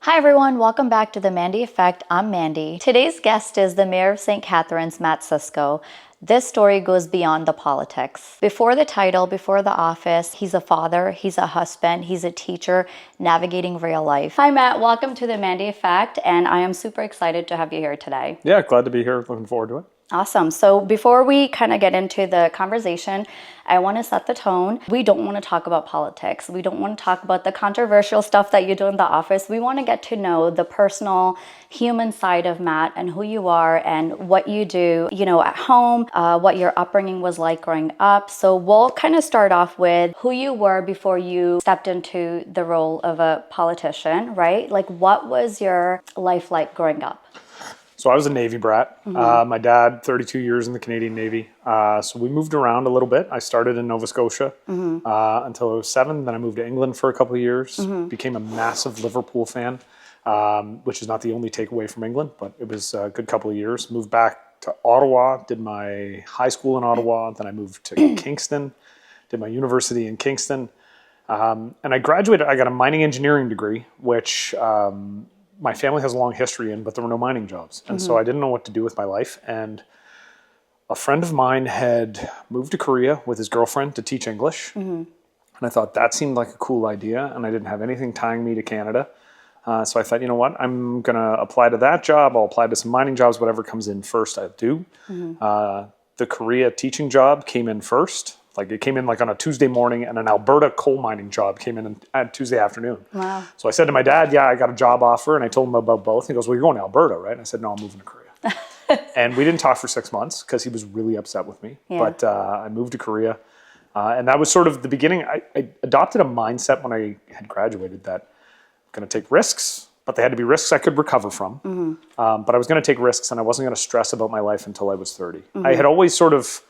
Hi everyone, welcome back to the Mandy Effect. I'm Mandy. Today's guest is the Mayor of St. Catharines, Matt Siscoe. This story goes beyond the politics. Before the title, before the office, he's a father, he's a husband, he's a teacher, navigating real life. Hi Matt, welcome to the Mandy Effect, and I am super excited to have you here today. Yeah, glad to be here. Looking forward to it. Awesome. So before we kind of get into the conversation, I want to set the tone. We don't want to talk about politics. We don't want to talk about the controversial stuff that you do in the office. We want to get to know the personal human side of Matt and who you are and what you do, at home, what your upbringing was like growing up. So we'll kind of start off with who you were before you stepped into the role of a politician, right? Like, what was your life like growing up? So I was a Navy brat. My dad, 32 years in the Canadian Navy. So we moved around a little bit. I started in Nova Scotia until I was 7. Then I moved to England for a couple of years. Became a massive Liverpool fan, which is not the only takeaway from England, but it was a good couple of years. Moved back to Ottawa, did my high school in Ottawa. Then I moved to Kingston, did my university in Kingston. And I graduated. I got a mining engineering degree, which my family has a long history in, but there were no mining jobs. And so I didn't know what to do with my life. And a friend of mine had moved to Korea with his girlfriend to teach English. And I thought that seemed like a cool idea. And I didn't have anything tying me to Canada. So I thought, you know what, I'm going to apply to that job. I'll apply to some mining jobs, whatever comes in first, I'll do. The Korea teaching job came in first. Like it came in like on a Tuesday morning, and an Alberta coal mining job came in at Tuesday afternoon. Wow. So I said to my dad, yeah, I got a job offer. And I told him about both. He goes, well, you're going to Alberta, right? And I said, no, I'm moving to Korea. And we didn't talk for 6 months because he was really upset with me. Yeah. But I moved to Korea. And that was sort of the beginning. I adopted a mindset when I had graduated that I'm going to take risks, but they had to be risks I could recover from. But I was going to take risks, and I wasn't going to stress about my life until I was 30. I had always sort of,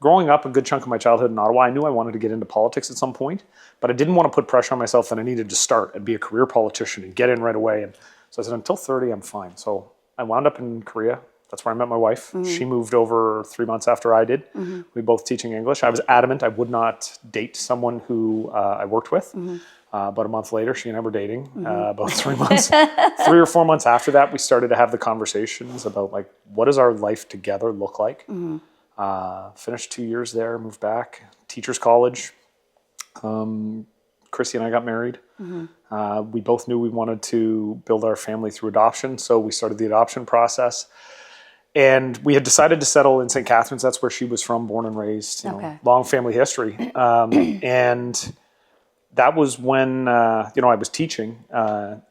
growing up a good chunk of my childhood in Ottawa, I knew I wanted to get into politics at some point, but I didn't want to put pressure on myself that I needed to start and be a career politician and get in right away. And so I said, until 30, I'm fine. So I wound up in Korea. That's where I met my wife. She moved over 3 months after I did. We both teaching English. I was adamant I would not date someone who I worked with. About a month later, she and I were dating. About 3 months, 3 or 4 months after that, we started to have the conversations about like, what does our life together look like? Finished 2 years there, moved back, teacher's college. Chrissy and I got married. We both knew we wanted to build our family through adoption, so we started the adoption process. And we had decided to settle in St. Catharines. That's where she was from, born and raised. Long family history. And that was when, I was teaching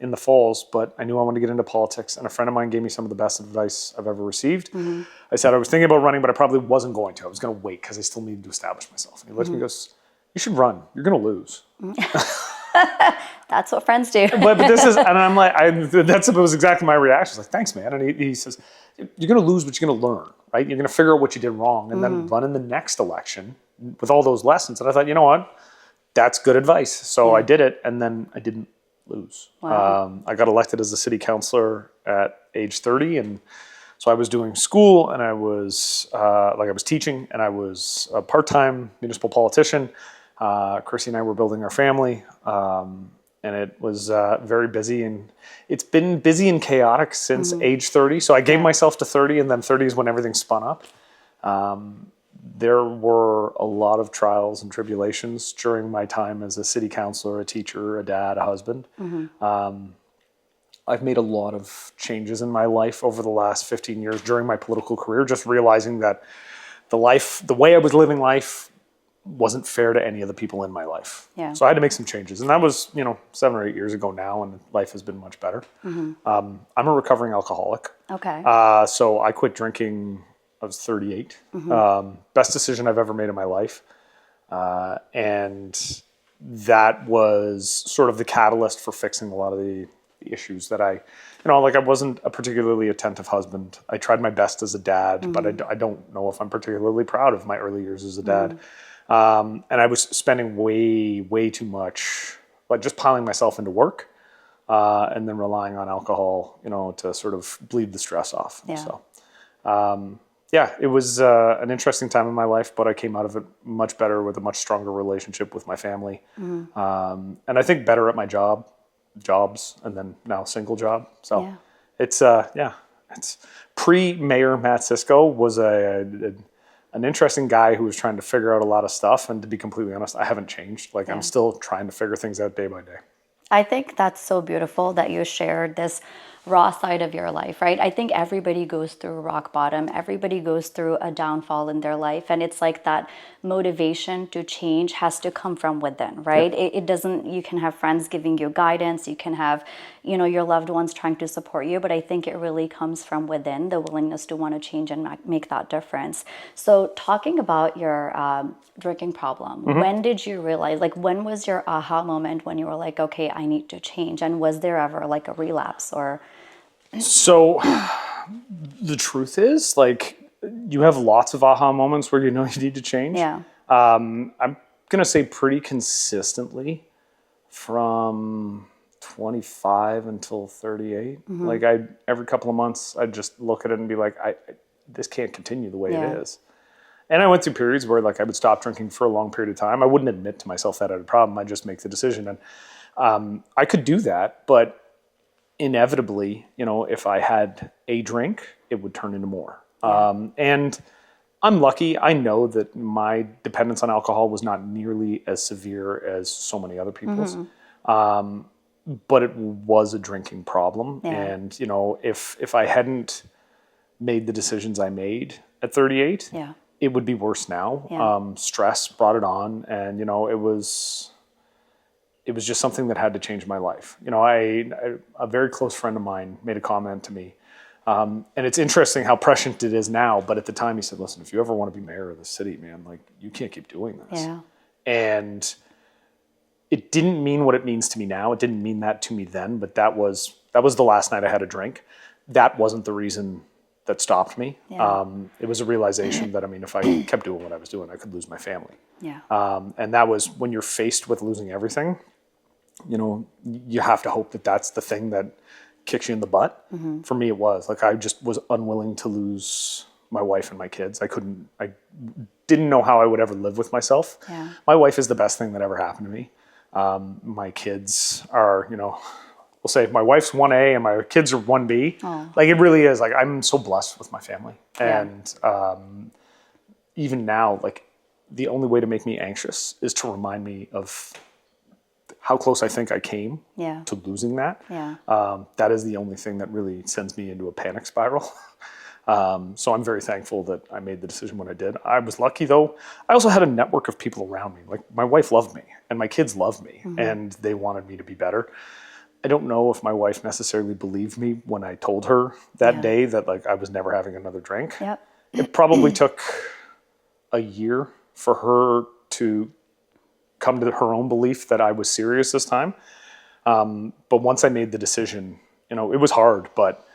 in the falls, but I knew I wanted to get into politics. And a friend of mine gave me some of the best advice I've ever received. I said I was thinking about running, but I probably wasn't going to. I was going to wait because I still needed to establish myself. And he looked at me and goes, you should run. You're going to lose. That's what friends do. but this is, and I'm like, that was exactly my reaction. I was like, thanks, man. And he says, you're going to lose, but you're going to learn, right? You're going to figure out what you did wrong and then run in the next election with all those lessons. And I thought, you know what? That's good advice. So I did it, and then I didn't lose. Wow. I got elected as a city councillor at age 30, and so I was doing school, and I was I was teaching, and I was a part-time municipal politician. Chrissy and I were building our family, and it was very busy, and it's been busy and chaotic since age 30. So I gave myself to 30, and then 30 is when everything spun up. There were a lot of trials and tribulations during my time as a city councillor, a teacher, a dad, a husband. I've made a lot of changes in my life over the last 15 years during my political career, just realizing that the way I was living life wasn't fair to any of the people in my life. Yeah. So I had to make some changes. And that was, 7 or 8 years ago now, and life has been much better. I'm a recovering alcoholic. Okay. So I quit drinking. I was 38. Best decision I've ever made in my life. And that was sort of the catalyst for fixing a lot of the issues that I wasn't a particularly attentive husband. I tried my best as a dad, but I don't know if I'm particularly proud of my early years as a dad. And I was spending way, way too much, like just piling myself into work, and then relying on alcohol, to sort of bleed the stress off. Yeah. So, it was an interesting time in my life, but I came out of it much better with a much stronger relationship with my family. And I think better at my job, jobs and then now single job. So Yeah. it's pre-Mayor Matt Siscoe was an interesting guy who was trying to figure out a lot of stuff. And to be completely honest, I haven't changed. Like I'm still trying to figure things out day by day. I think that's so beautiful that you shared this raw side of your life, right? I think everybody goes through rock bottom. Everybody goes through a downfall in their life. And it's like that motivation to change has to come from within, right? Yep. It doesn't, you can have friends giving you guidance. You can have, your loved ones trying to support you. But I think it really comes from within, the willingness to want to change and make that difference. So talking about your drinking problem, when did you realize, like when was your aha moment when you were like, okay, I need to change? And was there ever like a relapse or... So the truth is, like, you have lots of aha moments where you know you need to change. Yeah. I'm going to say pretty consistently from 25 until 38. Like every couple of months, I'd just look at it and be like, this can't continue the way it is. And I went through periods where like I would stop drinking for a long period of time. I wouldn't admit to myself that I had a problem. I'd just make the decision. And I could do that, but inevitably, if I had a drink, it would turn into more. And I'm lucky. I know that my dependence on alcohol was not nearly as severe as so many other people's. But it was a drinking problem. Yeah. And, if I hadn't made the decisions I made at 38, it would be worse now. Yeah. Stress brought it on. And, it was just something that had to change my life. A very close friend of mine made a comment to me. And it's interesting how prescient it is now. But at the time he said, listen, if you ever want to be mayor of the city, man, like you can't keep doing this. Yeah. And it didn't mean what it means to me now. It didn't mean that to me then, but that was the last night I had a drink. That wasn't the reason that stopped me. Yeah. It was a realization that, if I kept doing what I was doing, I could lose my family. Yeah. And that was when you're faced with losing everything, you have to hope that that's the thing that kicks you in the butt. For me, it was like, I just was unwilling to lose my wife and my kids. I didn't know how I would ever live with myself. Yeah. My wife is the best thing that ever happened to me. My kids are, we'll say my wife's 1A and my kids are 1B. Oh. Like it really is like, I'm so blessed with my family. Yeah. And even now, like the only way to make me anxious is to remind me of how close I think I came to losing that. Yeah. That is the only thing that really sends me into a panic spiral. So I'm very thankful that I made the decision when I did. I was lucky though. I also had a network of people around me. Like my wife loved me and my kids loved me and they wanted me to be better. I don't know if my wife necessarily believed me when I told her that day that like I was never having another drink. Yep. It probably took a year for her to come to her own belief that I was serious this time. But once I made the decision, it was hard, but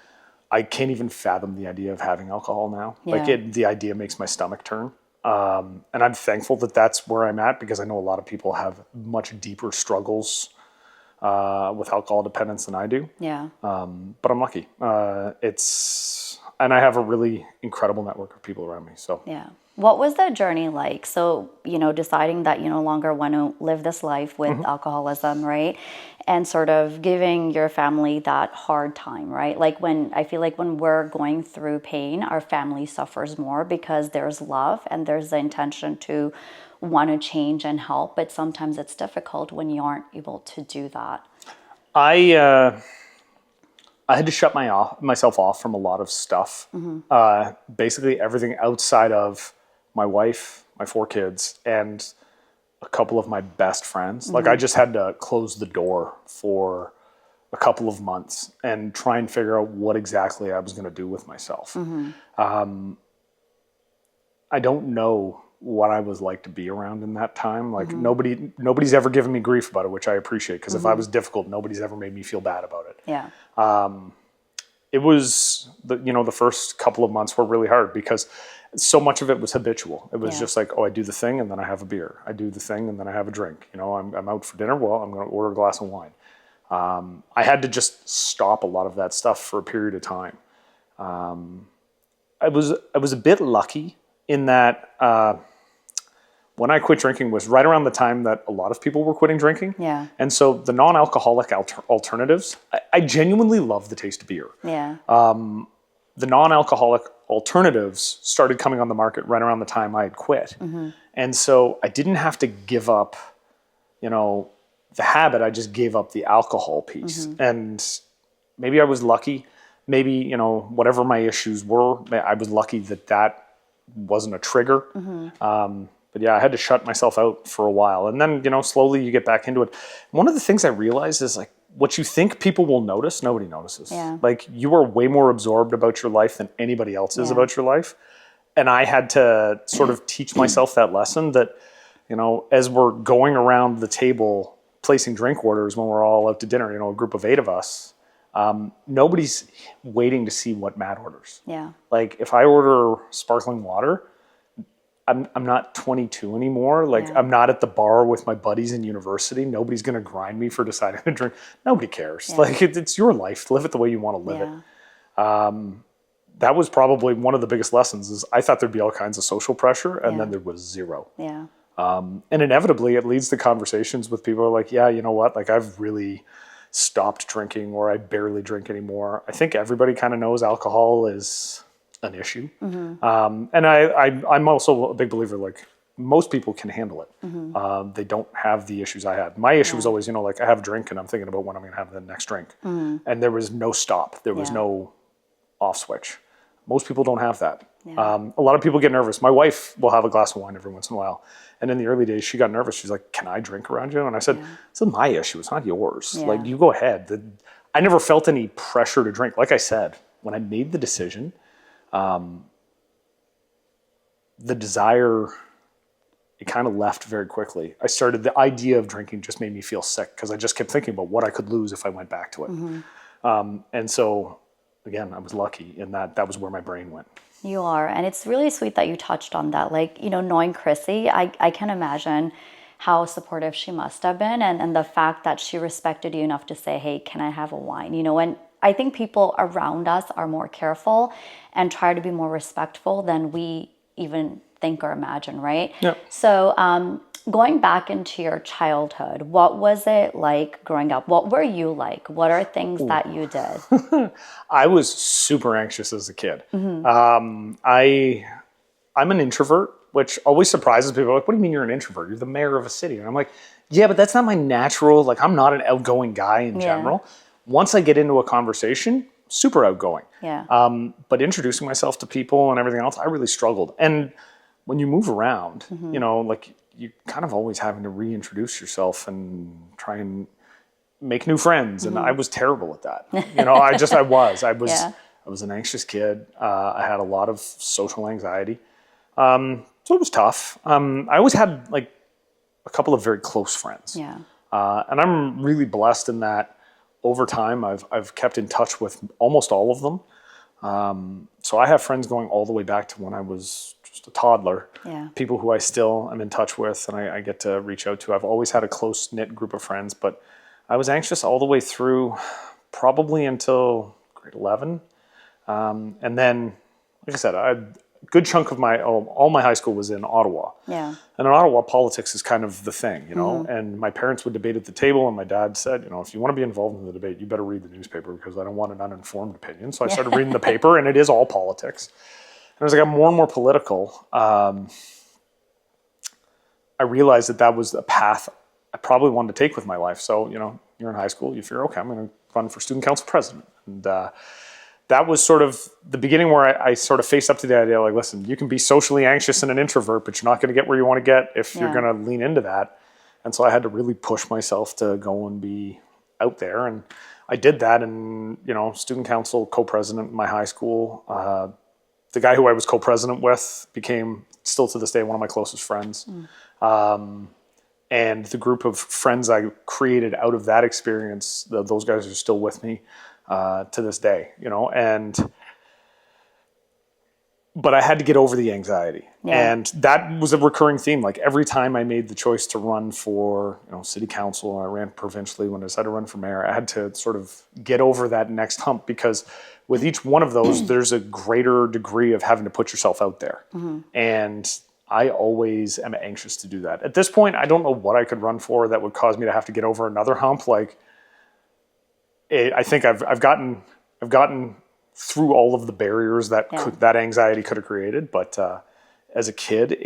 I can't even fathom the idea of having alcohol now. Yeah. Like the idea makes my stomach turn. And I'm thankful that that's where I'm at because I know a lot of people have much deeper struggles with alcohol dependence than I do. Yeah. But I'm lucky. And I have a really incredible network of people around me. So Yeah. What was that journey like? So, deciding that you no longer want to live this life with alcoholism, right? And sort of giving your family that hard time, right? Like I feel like when we're going through pain, our family suffers more because there's love and there's the intention to want to change and help. But sometimes it's difficult when you aren't able to do that. I had to shut myself off from a lot of stuff. Basically everything outside of my wife, my 4 kids, and a couple of my best friends. Like I just had to close the door for a couple of months and try and figure out what exactly I was going to do with myself. I don't know what I was like to be around in that time. Like nobody's ever given me grief about it, which I appreciate. Because if I was difficult, nobody's ever made me feel bad about it. Yeah. It was the first couple of months were really hard because so much of it was habitual. It was just like, oh, I do the thing and then I have a beer. I do the thing and then I have a drink. I'm out for dinner. Well, I'm going to order a glass of wine. I had to just stop a lot of that stuff for a period of time. I was a bit lucky in that when I quit drinking was right around the time that a lot of people were quitting drinking. Yeah. And so the non-alcoholic alternatives, I genuinely love the taste of beer. Yeah. The non-alcoholic alternatives started coming on the market right around the time I had quit. And so I didn't have to give up, the habit. I just gave up the alcohol piece. And maybe I was lucky. Maybe, whatever my issues were, I was lucky that wasn't a trigger. But yeah, I had to shut myself out for a while. And then, slowly you get back into it. One of the things I realized is like, what you think people will notice, nobody notices. Yeah. Like you are way more absorbed about your life than anybody else is about your life. And I had to sort of teach myself that lesson that, as we're going around the table placing drink orders when we're all out to dinner, a group of 8 of us, nobody's waiting to see what Matt orders. Yeah. Like if I order sparkling water, I'm not 22 anymore. Like I'm not at the bar with my buddies in university. Nobody's going to grind me for deciding to drink. Nobody cares. Yeah. Like it's your life. Live it the way you want to live it. That was probably one of the biggest lessons is I thought there'd be all kinds of social pressure and then there was zero. Yeah. And inevitably it leads to conversations with people who are like, yeah, you know what? Like I've really stopped drinking or I barely drink anymore. I think everybody kind of knows alcohol is an issue. And I'm also a big believer, like most people can handle it. They don't have the issues I had. My issue was always, like I have a drink and I'm thinking about when I'm going to have the next drink. And there was no stop. There was no off switch. Most people don't have that. A lot of people get nervous. My wife will have a glass of wine every once in a while. And in the early days, she got nervous. She's like, can I drink around you? And I said, this is my issue. It's not yours. Like you go ahead. I never felt any pressure to drink. Like I said, when I made the decision, the desire, it kind of left very quickly. The idea of drinking just made me feel sick because I just kept thinking about what I could lose if I went back to it. And so, again, I was lucky in that was where my brain went. You are. And it's really sweet that you touched on that. Like, knowing Chrissy, I can imagine how supportive she must have been. And the fact that she respected you enough to say, hey, can I have a wine? And I think people around us are more careful and try to be more respectful than we even think or imagine, right? Yeah. So going back into your childhood, what was it like growing up? What were you like? What are things that you did? I was super anxious as a kid. I'm an introvert, which always surprises people. Like, what do you mean you're an introvert? You're the mayor of a city. And I'm like, yeah, but that's not my natural, like I'm not an outgoing guy in general. Once I get into a conversation, super outgoing. Yeah. But introducing myself to people and everything else, I really struggled. And when you move around, like you kind of always having to reintroduce yourself and try and make new friends. And I was terrible at that. I was an anxious kid. I had a lot of social anxiety. So it was tough. I always had like a couple of very close friends. Yeah. And I'm really blessed in that over time, I've kept in touch with almost all of them. So I have friends going all the way back to when I was just a toddler. Yeah. People who I still am in touch with and I get to reach out to. I've always had a close-knit group of friends, but I was anxious all the way through probably until grade 11. And then, like I said, a good chunk of all my high school was in Ottawa. Yeah. And in Ottawa, politics is kind of the thing, and my parents would debate at the table and my dad said, if you want to be involved in the debate, you better read the newspaper because I don't want an uninformed opinion. So I started reading the paper and it is all politics. And as I got more and more political, I realized that was a path I probably wanted to take with my life. So, you're in high school, you figure, okay, I'm going to run for student council president. And that was sort of the beginning where I sort of faced up to the idea, like, listen, you can be socially anxious and an introvert, but you're not going to get where you want to get if you're going to lean into that. And so I had to really push myself to go and be out there. And I did that. And, student council co-president in my high school, the guy who I was co-president with became, still to this day, one of my closest friends. And the group of friends I created out of that experience, those guys are still with me to this day, but I had to get over the anxiety. And that was a recurring theme. Like every time I made the choice to run for, city council, I ran provincially. When I decided to run for mayor, I had to sort of get over that next hump because with each one of those, there's a greater degree of having to put yourself out there. And I always am anxious to do that. At this point, I don't know what I could run for that would cause me to have to get over another hump. Like, I think I've gotten through all of the barriers that that anxiety could have created. But as a kid,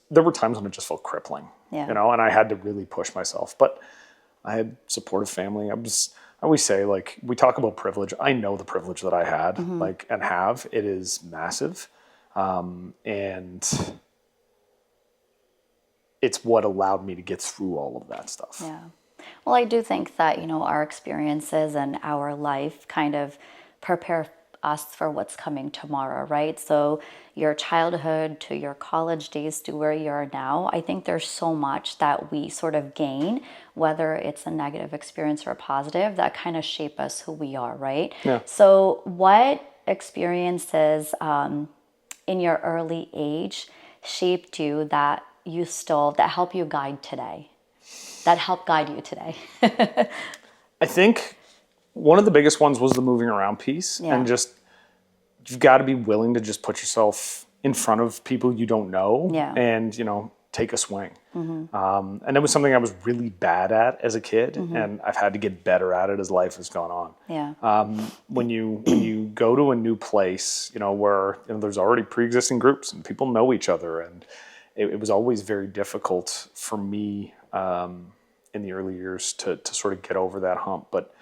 there were times when it just felt crippling, and I had to really push myself. But I had supportive family. I always say, like, we talk about privilege. I know the privilege that I had, like, and have. It is massive, and it's what allowed me to get through all of that stuff. Yeah. Well, I do think that, our experiences and our life kind of prepare us for what's coming tomorrow, right? So your childhood to your college days to where you are now, I think there's so much that we sort of gain, whether it's a negative experience or a positive, that kind of shape us who we are, right? Yeah. So what experiences in your early age shaped you that help you guide today? That help guide you today? I think one of the biggest ones was the moving around piece, and just you've got to be willing to just put yourself in front of people you don't know, and take a swing. And it was something I was really bad at as a kid, and I've had to get better at it as life has gone on. When you go to a new place, where there's already pre-existing groups and people know each other, and it was always very difficult for me in the early years to sort of get over that hump. But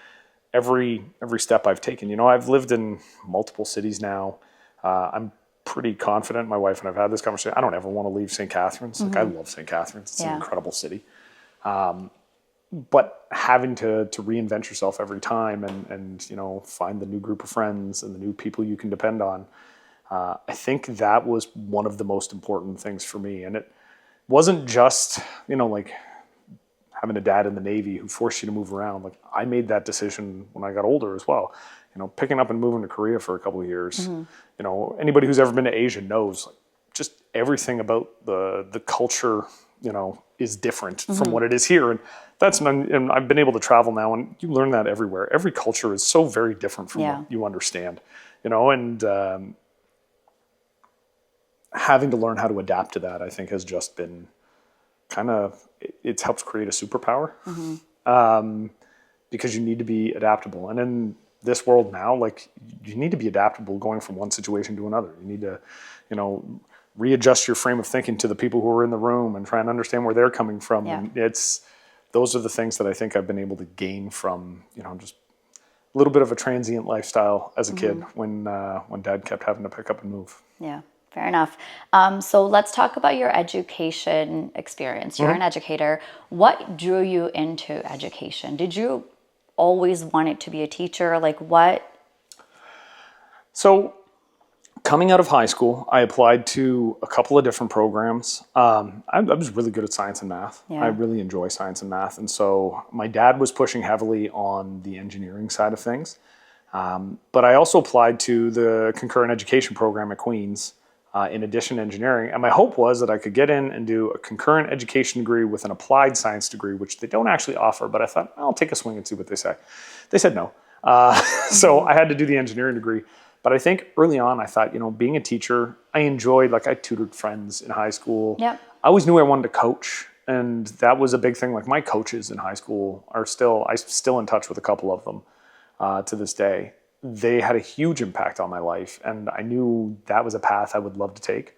every step I've taken, I've lived in multiple cities now. I'm pretty confident, my wife and I've had this conversation, I don't ever want to leave St. Catharines. Like, I love St. Catharines. It's an incredible city. But having to reinvent yourself every time and find the new group of friends and the new people you can depend on, I think that was one of the most important things for me. And it wasn't just, like having a dad in the Navy who forced you to move around. Like, I made that decision when I got older as well. Picking up and moving to Korea for a couple of years. Anybody who's ever been to Asia knows, like, just everything about the culture, is different from what it is here. And I've been able to travel now, and you learn that everywhere. Every culture is so very different from what you understand, and having to learn how to adapt to that, I think, has just been it's helped create a superpower, because you need to be adaptable. And in this world now, like, you need to be adaptable going from one situation to another. You need to, readjust your frame of thinking to the people who are in the room and try and understand where they're coming from. And those are the things that I think I've been able to gain from, just a little bit of a transient lifestyle as a kid when Dad kept having to pick up and move. Yeah. Fair enough. So let's talk about your education experience. You're an educator. What drew you into education? Did you always want it to be a teacher? Like, what? So coming out of high school, I applied to a couple of different programs. I was really good at science and math. I really enjoy science and math. And so my dad was pushing heavily on the engineering side of things. But I also applied to the concurrent education program at Queen's. In addition to engineering. And my hope was that I could get in and do a concurrent education degree with an applied science degree, which they don't actually offer, but I thought, I'll take a swing and see what they say. They said no. So I had to do the engineering degree. But I think early on, I thought, being a teacher, I enjoyed, like, I tutored friends in high school. I always knew I wanted to coach. And that was a big thing. Like, my coaches in high school I'm still in touch with a couple of them to this day. They had a huge impact on my life, and I knew that was a path I would love to take.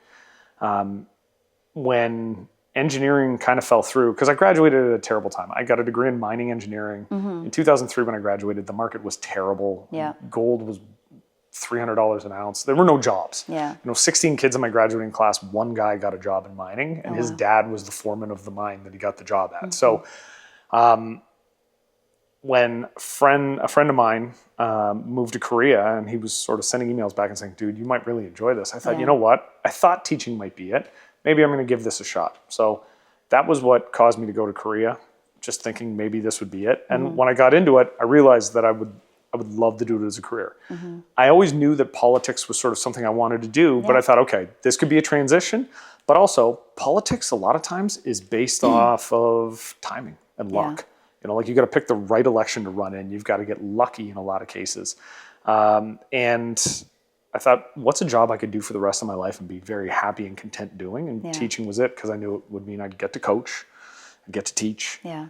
When engineering kind of fell through, because I graduated at a terrible time. I got a degree in mining engineering. In 2003, when I graduated, the market was terrible. Gold was $300 an ounce. There were no jobs. 16 kids in my graduating class, one guy got a job in mining, and his dad was the foreman of the mine that he got the job at. So when a friend of mine moved to Korea, and he was sort of sending emails back and saying, dude, you might really enjoy this. I thought, you know what? I thought teaching might be it. Maybe I'm going to give this a shot. So that was what caused me to go to Korea, just thinking maybe this would be it. And when I got into it, I realized that I would love to do it as a career. I always knew that politics was sort of something I wanted to do, but I thought, okay, this could be a transition. But also, politics a lot of times is based off of timing and luck. Like, you got to pick the right election to run in. You've got to get lucky in a lot of cases. And I thought, what's a job I could do for the rest of my life and be very happy and content doing? And teaching was it, because I knew it would mean I'd get to coach, I'd get to teach. Yeah.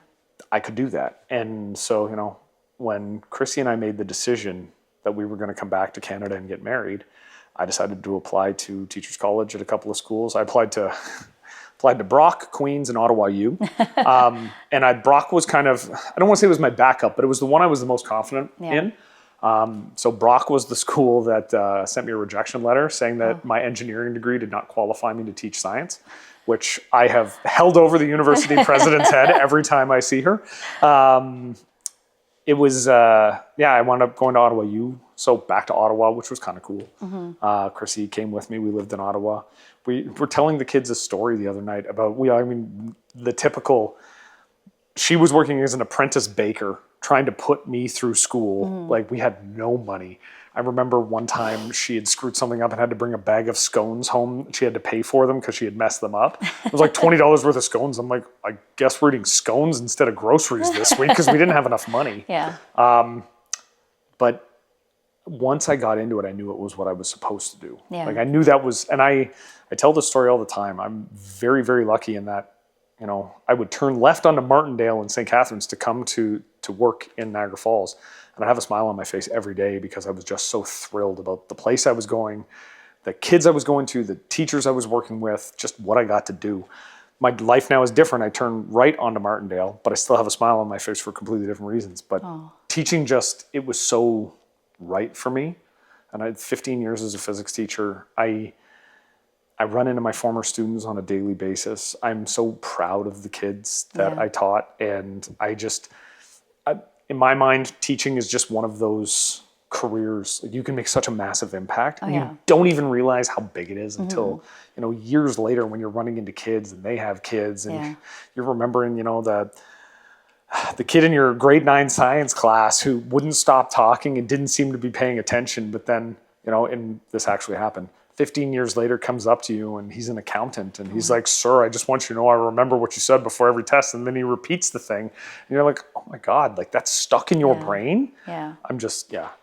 I could do that. And so, when Chrissy and I made the decision that we were going to come back to Canada and get married, I decided to apply to Teachers College at a couple of schools. I applied to Brock, Queen's, and Ottawa U. And Brock was kind of, I don't want to say it was my backup, but it was the one I was the most confident in. So Brock was the school that sent me a rejection letter saying that my engineering degree did not qualify me to teach science, which I have held over the university president's head every time I see her. It was, I wound up going to Ottawa U. So back to Ottawa, which was kind of cool. Chrissy came with me. We lived in Ottawa. We were telling the kids a story the other night about, the typical, she was working as an apprentice baker, trying to put me through school. Like, we had no money. I remember one time she had screwed something up and had to bring a bag of scones home. She had to pay for them because she had messed them up. It was like $20 worth of scones. I'm like, I guess we're eating scones instead of groceries this week because we didn't have enough money. Yeah. But once I got into it, I knew it was what I was supposed to do. Yeah. Like, I knew that was, and I tell this story all the time. I'm very, very lucky in that, I would turn left onto Martindale and St. Catharines to come to work in Niagara Falls. And I'd have a smile on my face every day because I was just so thrilled about the place I was going, the kids I was going to, the teachers I was working with, just what I got to do. My life now is different. I turn right onto Martindale, but I still have a smile on my face for completely different reasons. But teaching it was so right for me. And I had 15 years as a physics teacher. I run into my former students on a daily basis. I'm so proud of the kids that I taught. And in my mind, teaching is just one of those careers. You can make such a massive impact. And you don't even realize how big it is until, years later when you're running into kids and they have kids and you're remembering, the kid in your grade 9 science class who wouldn't stop talking and didn't seem to be paying attention. But then, and this actually happened, 15 years later comes up to you and he's an accountant and he's like, "Sir, I just want you to know I remember what you said before every test." And then he repeats the thing and you're like, "Oh my God, like that's stuck in your brain." Yeah.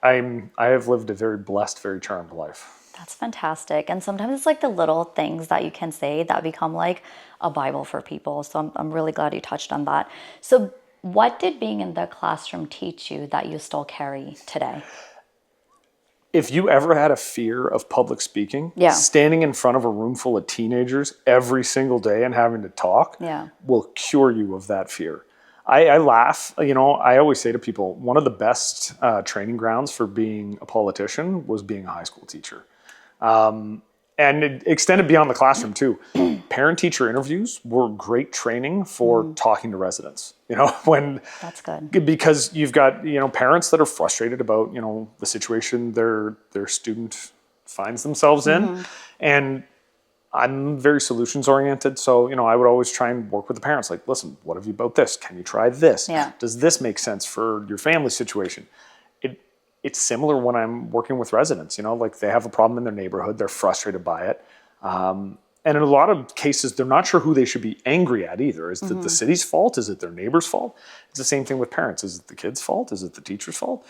I have lived a very blessed, very charmed life. That's fantastic. And sometimes it's like the little things that you can say that become like a Bible for people. So I'm really glad you touched on that. So what did being in the classroom teach you that you still carry today? If you ever had a fear of public speaking, standing in front of a room full of teenagers every single day and having to talk will cure you of that fear. I laugh, I always say to people, one of the best training grounds for being a politician was being a high school teacher. And it extended beyond the classroom too. Parent-teacher interviews were great training for talking to residents. That's good. Because you've got parents that are frustrated about the situation their student finds themselves in, and I'm very solutions oriented. So I would always try and work with the parents. Like, listen, what have you about this? Can you try this? Yeah. Does this make sense for your family situation? It's similar when I'm working with residents, like they have a problem in their neighborhood, they're frustrated by it. And in a lot of cases, they're not sure who they should be angry at either. Is it the city's fault? Is it their neighbor's fault? It's the same thing with parents. Is it the kid's fault? Is it the teacher's fault?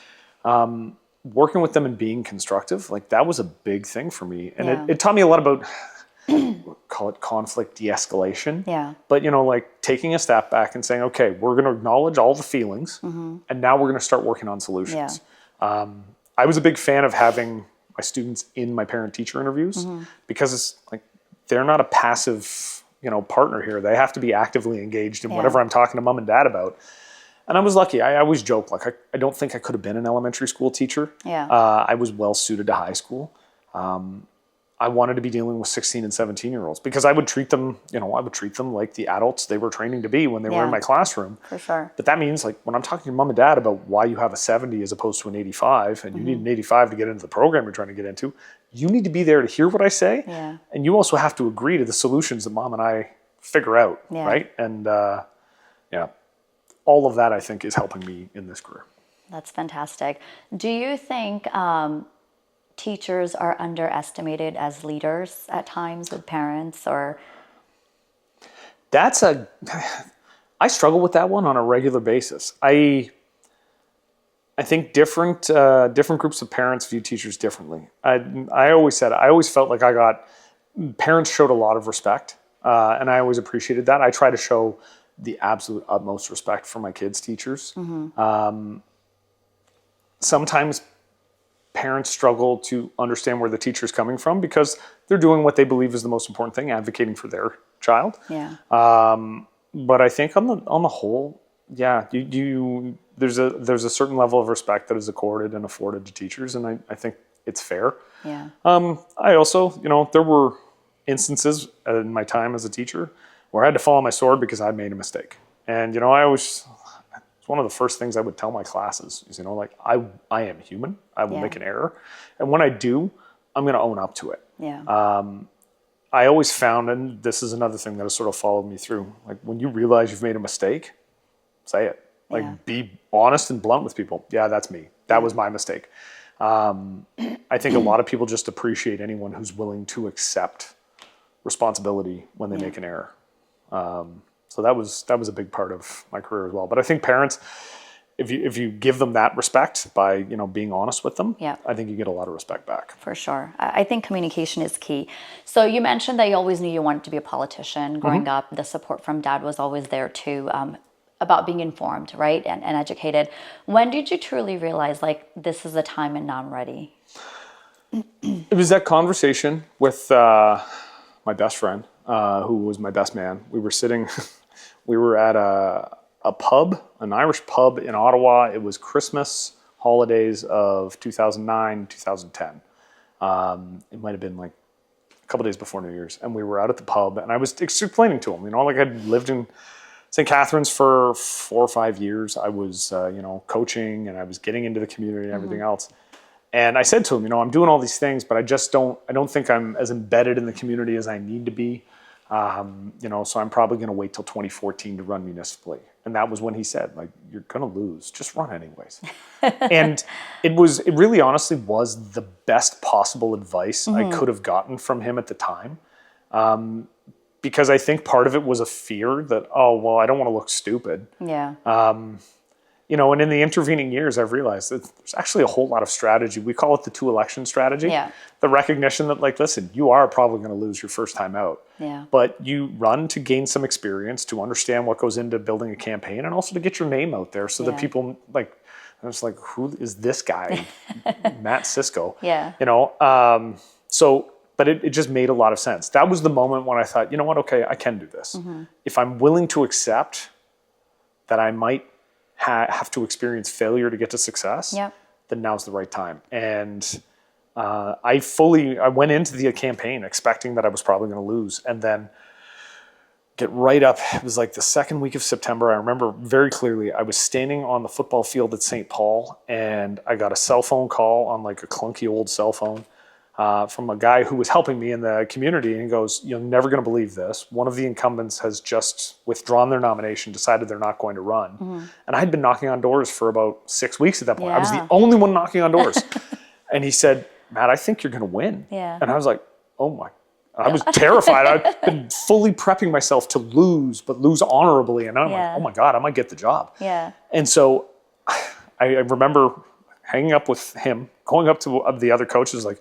Working with them and being constructive, like that was a big thing for me. And it taught me a lot about, call it conflict de-escalation. Yeah. But, like taking a step back and saying, okay, we're going to acknowledge all the feelings and now we're going to start working on solutions. Yeah. I was a big fan of having my students in my parent-teacher interviews because it's like they're not a passive, partner here. They have to be actively engaged in whatever I'm talking to mom and dad about. And I was lucky. I always joke, like I don't think I could have been an elementary school teacher. Yeah. I was well suited to high school. I wanted to be dealing with 16 and 17-year-olds because I would treat them, like the adults they were training to be when they were in my classroom. For sure. But that means like when I'm talking to your mom and dad about why you have a 70 as opposed to an 85 and you need an 85 to get into the program you're trying to get into, you need to be there to hear what I say. Yeah. And you also have to agree to the solutions that mom and I figure out, right? And all of that I think is helping me in this career. That's fantastic. Do you think teachers are underestimated as leaders at times with parents, or? I struggle with that one on a regular basis. I I think different groups of parents view teachers differently. I always felt like parents showed a lot of respect, and I always appreciated that. I try to show the absolute utmost respect for my kids' teachers. Sometimes parents struggle to understand where the teacher's coming from because they're doing what they believe is the most important thing, advocating for their child. Yeah. But I think on the whole, yeah, there's a certain level of respect that is accorded and afforded to teachers, and I think it's fair. Yeah. I also, there were instances in my time as a teacher where I had to fall on my sword because I made a mistake. And, it's one of the first things I would tell my classes is, like, I am human. I will make an error. And when I do, I'm going to own up to it. Yeah. I always found, and this is another thing that has sort of followed me through, like when you realize you've made a mistake, say it. Like be honest and blunt with people. Yeah, that's me. That was my mistake. I think a lot of people just appreciate anyone who's willing to accept responsibility when they make an error. So that was a big part of my career as well. But I think parents, if you give them that respect by being honest with them, I think you get a lot of respect back. For sure. I think communication is key. So you mentioned that you always knew you wanted to be a politician growing up. The support from dad was always there too, about being informed, right, and educated. When did you truly realize, like, this is the time and now I'm ready? It was that conversation with my best friend, who was my best man. We were sitting, we were at a pub, an Irish pub in Ottawa. It was Christmas holidays of 2009, 2010. It might have been like a couple days before New Year's. And we were out at the pub and I was explaining to him, like I'd lived in St. Catharines for 4 or 5 years. I was, coaching and I was getting into the community and everything else. And I said to him, I'm doing all these things, but I don't think I'm as embedded in the community as I need to be. So I'm probably going to wait till 2014 to run municipally. And that was when he said, like, you're going to lose, just run anyways. And it really honestly was the best possible advice I could have gotten from him at the time. Because I think part of it was a fear that, I don't want to look stupid. Yeah. And in the intervening years, I've realized that there's actually a whole lot of strategy. We call it the 2 election strategy. Yeah. The recognition that, like, listen, you are probably going to lose your first time out. Yeah. But you run to gain some experience, to understand what goes into building a campaign, and also to get your name out there so that people, like, I'm just like, who is this guy? Matt Siscoe. Yeah. But it just made a lot of sense. That was the moment when I thought, you know what, okay, I can do this. If I'm willing to accept that I might have to experience failure to get to success, then now's the right time. And I went into the campaign expecting that I was probably going to lose, and then get right up. It was like the second week of September. I remember very clearly, I was standing on the football field at St. Paul, and I got a cell phone call on like a clunky old cell phone from a guy who was helping me in the community, and he goes, "You're never going to believe this. One of the incumbents has just withdrawn their nomination, decided they're not going to run." And I had been knocking on doors for about 6 weeks at that point. I was the only one knocking on doors. And he said, "Matt, I think you're going to win." Yeah. And I was like, oh my, I was terrified. I'd been fully prepping myself to lose, but lose honorably. And I'm like, oh my God, I might get the job. Yeah. And so I remember hanging up with him, going up to the other coaches, like,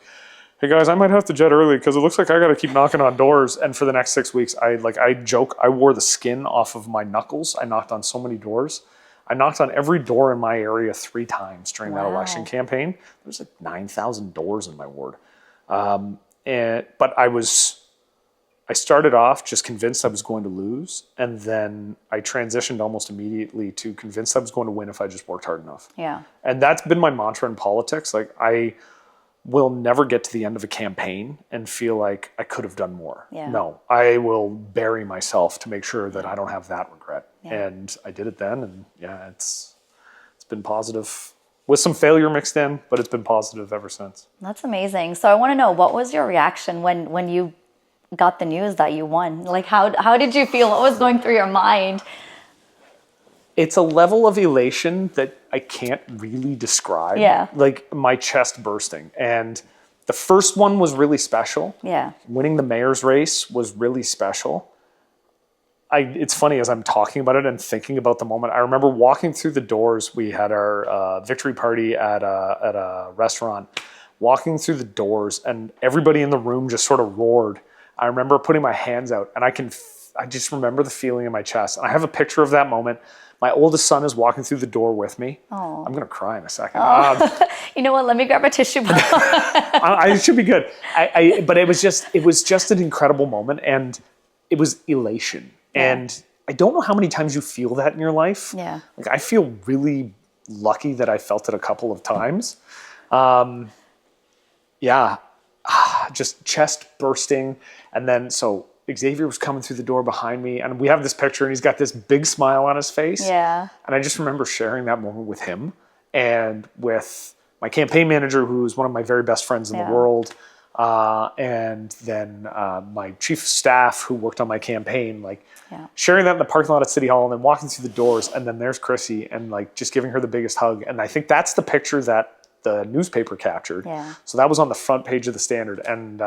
"Hey guys, I might have to jet early because it looks like I got to keep knocking on doors." And for the next 6 weeks, I joke, I wore the skin off of my knuckles. I knocked on so many doors. I knocked on every door in my area 3 times during that election campaign. There's like 9,000 doors in my ward. But I started off just convinced I was going to lose. And then I transitioned almost immediately to convinced I was going to win if I just worked hard enough. Yeah. And that's been my mantra in politics. Like, I will never get to the end of a campaign and feel like I could have done more. Yeah. No, I will bury myself to make sure that I don't have that regret. Yeah. And I did it then, and it's been positive with some failure mixed in, but it's been positive ever since. That's amazing. So I want to know, what was your reaction when you got the news that you won? Like, how did you feel? What was going through your mind? It's a level of elation that I can't really describe. Yeah. Like, my chest bursting. And the first one was really special. Yeah. Winning the mayor's race was really special. it's funny as I'm talking about it and thinking about the moment. I remember walking through the doors. We had our victory party at a restaurant. Walking through the doors, and everybody in the room just sort of roared. I remember putting my hands out, and I just remember the feeling in my chest. And I have a picture of that moment. My oldest son is walking through the door with me. Oh. I'm gonna cry in a second. You know what? Let me grab a tissue box. I should be good. But it was just an incredible moment, and it was elation. Yeah. And I don't know how many times you feel that in your life. Yeah. Like, I feel really lucky that I felt it a couple of times. Yeah, just chest bursting. And then, so Xavier was coming through the door behind me, and we have this picture, and he's got this big smile on his face. Yeah. And I just remember sharing that moment with him and with my campaign manager, who's one of my very best friends in the world. And then my chief of staff who worked on my campaign, like sharing that in the parking lot at City Hall, and then walking through the doors, and then there's Chrissy, and like just giving her the biggest hug. And I think that's the picture that the newspaper captured. Yeah. So that was on the front page of the Standard, and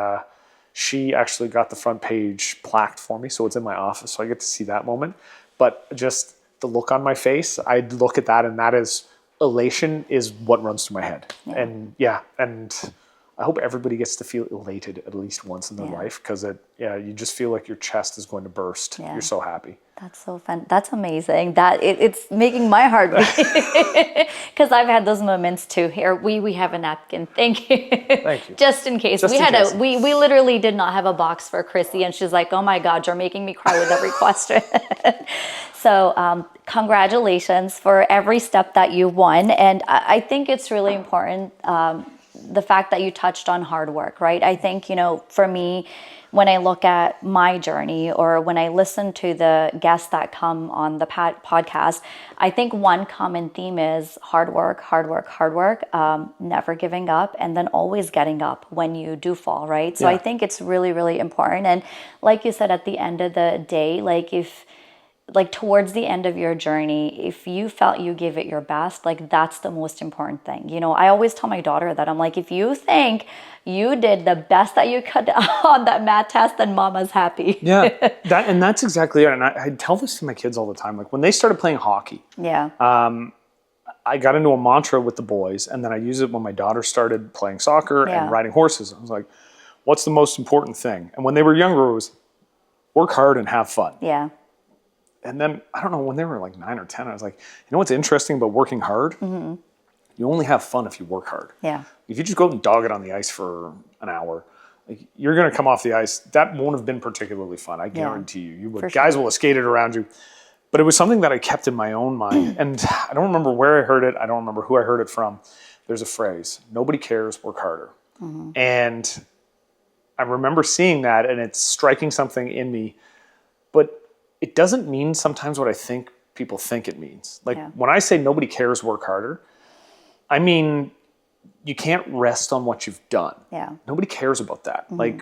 she actually got the front page plaqued for me, so it's in my office, so I get to see that moment. But just the look on my face, I'd look at that, and that is elation is what runs through my head. And and I hope everybody gets to feel elated at least once in their life, because you just feel like your chest is going to burst. You're so happy. That's so fun. That's amazing. That it's making my heart beat, because I've had those moments too. Here, we have a napkin. Thank you. Thank you. Just in case. We literally did not have a box for Chrissy, and she's like, "Oh my God, you're making me cry with every question." So congratulations for every step that you won, and I think it's really important. The fact that you touched on hard work, right? I think, for me, when I look at my journey, or when I listen to the guests that come on the podcast, I think one common theme is hard work, never giving up, and then always getting up when you do fall, right? So I think it's really, really important. And like you said, at the end of the day, towards the end of your journey, if you felt you gave it your best, that's the most important thing. I always tell my daughter that I'm like, if you think you did the best that you could on that math test, then mama's happy. Yeah, that's exactly it. And I tell this to my kids all the time. Like, when they started playing hockey, I got into a mantra with the boys, and then I use it when my daughter started playing soccer and riding horses. I was like, what's the most important thing? And when they were younger, it was work hard and have fun. Yeah. And then, I don't know, when they were like 9 or 10, I was like, you know what's interesting about working hard? Mm-hmm. You only have fun if you work hard. Yeah. If you just go and dog it on the ice for an hour, you're going to come off the ice. That won't have been particularly fun. I guarantee you. Guys will have skated around you. But it was something that I kept in my own mind. And I don't remember where I heard it. I don't remember who I heard it from. There's a phrase, nobody cares, work harder. Mm-hmm. And I remember seeing that, and it's striking something in me. But it doesn't mean sometimes what I think people think it means. When I say nobody cares, work harder, I mean, you can't rest on what you've done. Yeah. Nobody cares about that. Mm-hmm.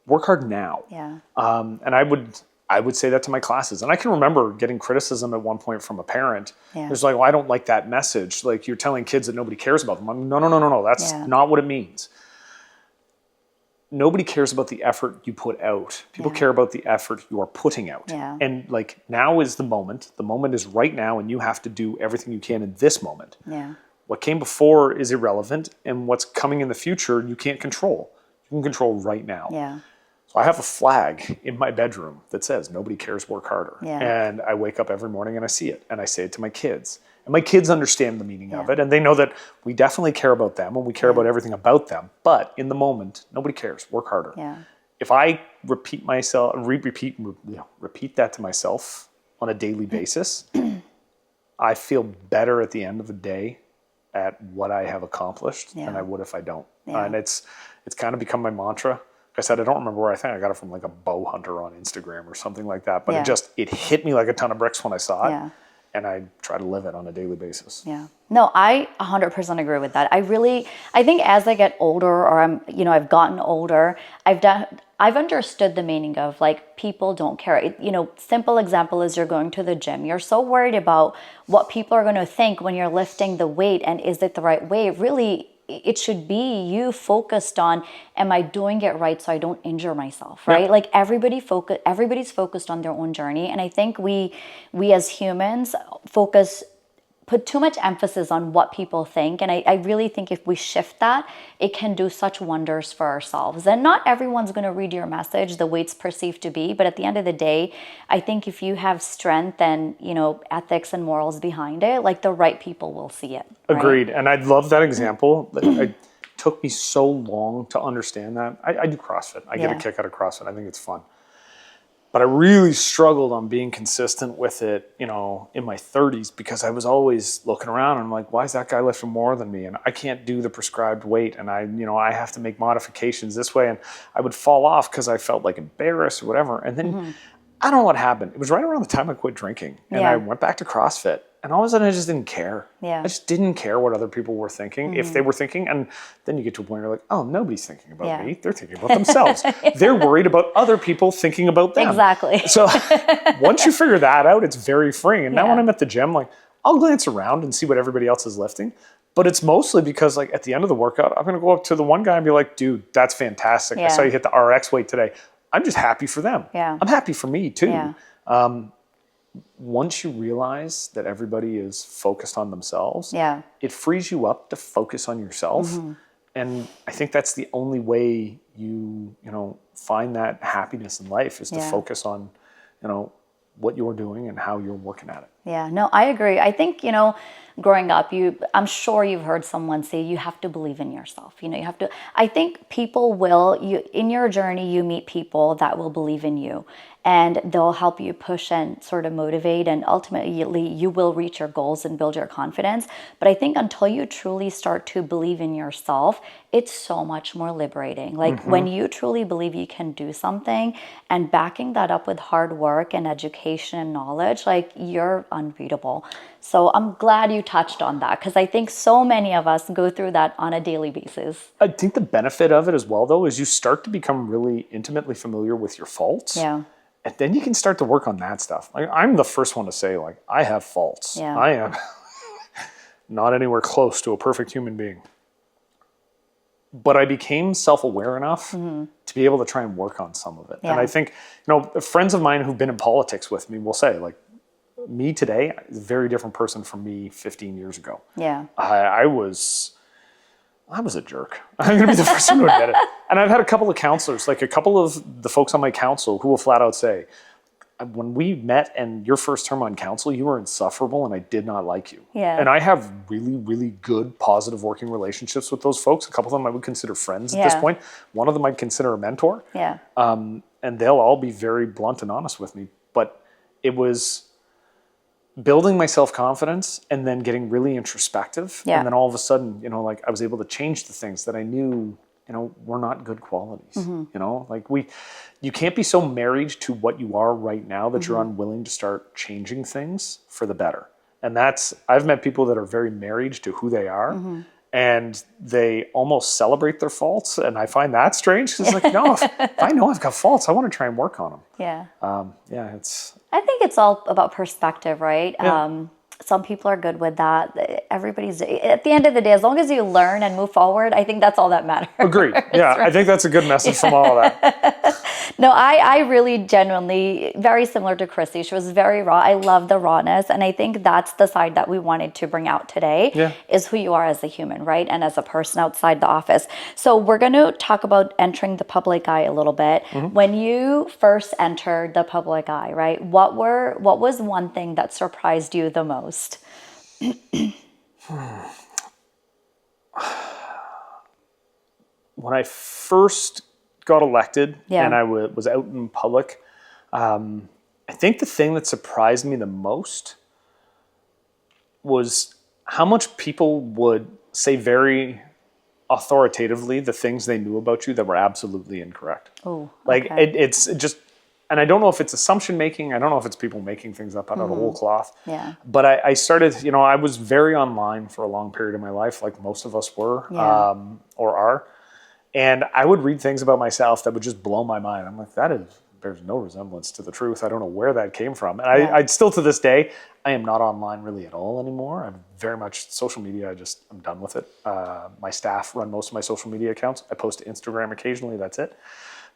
Work hard now. Yeah. And I would say that to my classes. And I can remember getting criticism at one point from a parent. Yeah. There's like, well, I don't like that message. Like, you're telling kids that nobody cares about them. I'm, no. That's not what it means. Nobody cares about the effort you put out. People care about the effort you are putting out. Yeah. And now is the moment. The moment is right now, and you have to do everything you can in this moment. Yeah. What came before is irrelevant, and what's coming in the future you can't control. You can control right now. Yeah. So I have a flag in my bedroom that says nobody cares, work harder. Yeah. And I wake up every morning and I see it, and I say it to my kids. And my kids understand the meaning of it, and they know that we definitely care about them, and we care about everything about them. But in the moment, nobody cares. Work harder. Yeah. If I repeat that to myself on a daily basis, I feel better at the end of the day at what I have accomplished than I would if I don't. Yeah. And it's kind of become my mantra. Like I said, I don't remember where I got it from, like a bow hunter on Instagram or something like that. But it hit me like a ton of bricks when I saw it. Yeah. And I try to live it on a daily basis. Yeah. No, I 100% agree with that. I think as I get older, or I've gotten older, I've understood the meaning of people don't care. Simple example is you're going to the gym. You're so worried about what people are going to think when you're lifting the weight, and is it the right way? Really, it should be you focused on, am I doing it right so I don't injure myself, right? Like everybody's focused on their own journey. And I think we as humans put too much emphasis on what people think. And I really think if we shift that, it can do such wonders for ourselves. And not everyone's going to read your message the way it's perceived to be. But at the end of the day, I think if you have strength and, ethics and morals behind it, like the right people will see it. Right? Agreed. And I love that example. It took me so long to understand that. I do CrossFit. I get a kick out of CrossFit. I think it's fun. But I really struggled on being consistent with it, in my 30s, because I was always looking around and I'm like, why is that guy lifting more than me? And I can't do the prescribed weight. And I have to make modifications this way. And I would fall off because I felt like embarrassed or whatever. And then I don't know what happened. It was right around the time I quit drinking. And I went back to CrossFit. And all of a sudden, I just didn't care. Yeah. I just didn't care what other people were thinking, if they were thinking. And then you get to a point where you're like, oh, nobody's thinking about me. They're thinking about themselves. They're worried about other people thinking about them. Exactly. So once you figure that out, it's very freeing. And now when I'm at the gym, like, I'll glance around and see what everybody else is lifting. But it's mostly because, like, at the end of the workout, I'm going to go up to the one guy and be like, dude, that's fantastic. I saw you hit the RX weight today. I'm just happy for them. Yeah. I'm happy for me, too. Yeah. Once you realize that everybody is focused on themselves, it frees you up to focus on yourself. And I think that's the only way you find that happiness in life, is to focus on, what you're doing and how you're working at it. Yeah, no, I agree. I think, growing up, I'm sure you've heard someone say you have to believe in yourself. You have to, I think people in your journey, you meet people that will believe in you, and they'll help you push and sort of motivate, and ultimately you will reach your goals and build your confidence. But I think until you truly start to believe in yourself, it's so much more liberating. Like when you truly believe you can do something, and backing that up with hard work and education and knowledge, like you're unbeatable. So I'm glad you touched on that, because I think so many of us go through that on a daily basis. I think the benefit of it as well, though, is you start to become really intimately familiar with your faults. Yeah. And then you can start to work on that stuff. Like, I'm the first one to say, like, I have faults. Yeah. I am not anywhere close to a perfect human being. But I became self-aware enough to be able to try and work on some of it. And I think, friends of mine who've been in politics with me will say, like, me today is a very different person from me 15 years ago. Yeah. I was a jerk. I'm going to be the first one to admit it. And I've had a couple of counselors, like a couple of the folks on my council, who will flat out say, when we met and your first term on council, you were insufferable and I did not like you. Yeah. And I have really, really good, positive working relationships with those folks. A couple of them I would consider friends at this point. One of them I'd consider a mentor. Yeah. And they'll all be very blunt and honest with me. But it was building my self-confidence and then getting really introspective. Yeah. And then all of a sudden, I was able to change the things that I knew, were not good qualities. You can't be so married to what you are right now that you're unwilling to start changing things for the better. And I've met people that are very married to who they are, and they almost celebrate their faults. And I find that strange. It's like, no, if I know I've got faults, I want to try and work on them. Yeah. I think it's all about perspective, right? Yeah. Some people are good with that. At the end of the day, as long as you learn and move forward, I think that's all that matters. Agreed. Yeah, right. I think that's a good message from all of that. No, I really genuinely, very similar to Chrissy. She was very raw. I love the rawness. And I think that's the side that we wanted to bring out today, is who you are as a human, right? And as a person outside the office. So we're going to talk about entering the public eye a little bit. When you first entered the public eye, right? What was one thing that surprised you the most? When I first got elected and I was out in public, I think the thing that surprised me the most was how much people would say very authoritatively the things they knew about you that were absolutely incorrect. Oh, like okay. it's just, and I don't know if it's assumption making. I don't know if it's people making things up out of whole cloth. Yeah. But I started, I was very online for a long period of my life, like most of us were or are. And I would read things about myself that would just blow my mind. I'm like, that is bears no resemblance to the truth. I don't know where that came from. And I still, to this day, I am not online really at all anymore. I'm very much social media. I'm done with it. My staff run most of my social media accounts. I post to Instagram occasionally. That's it.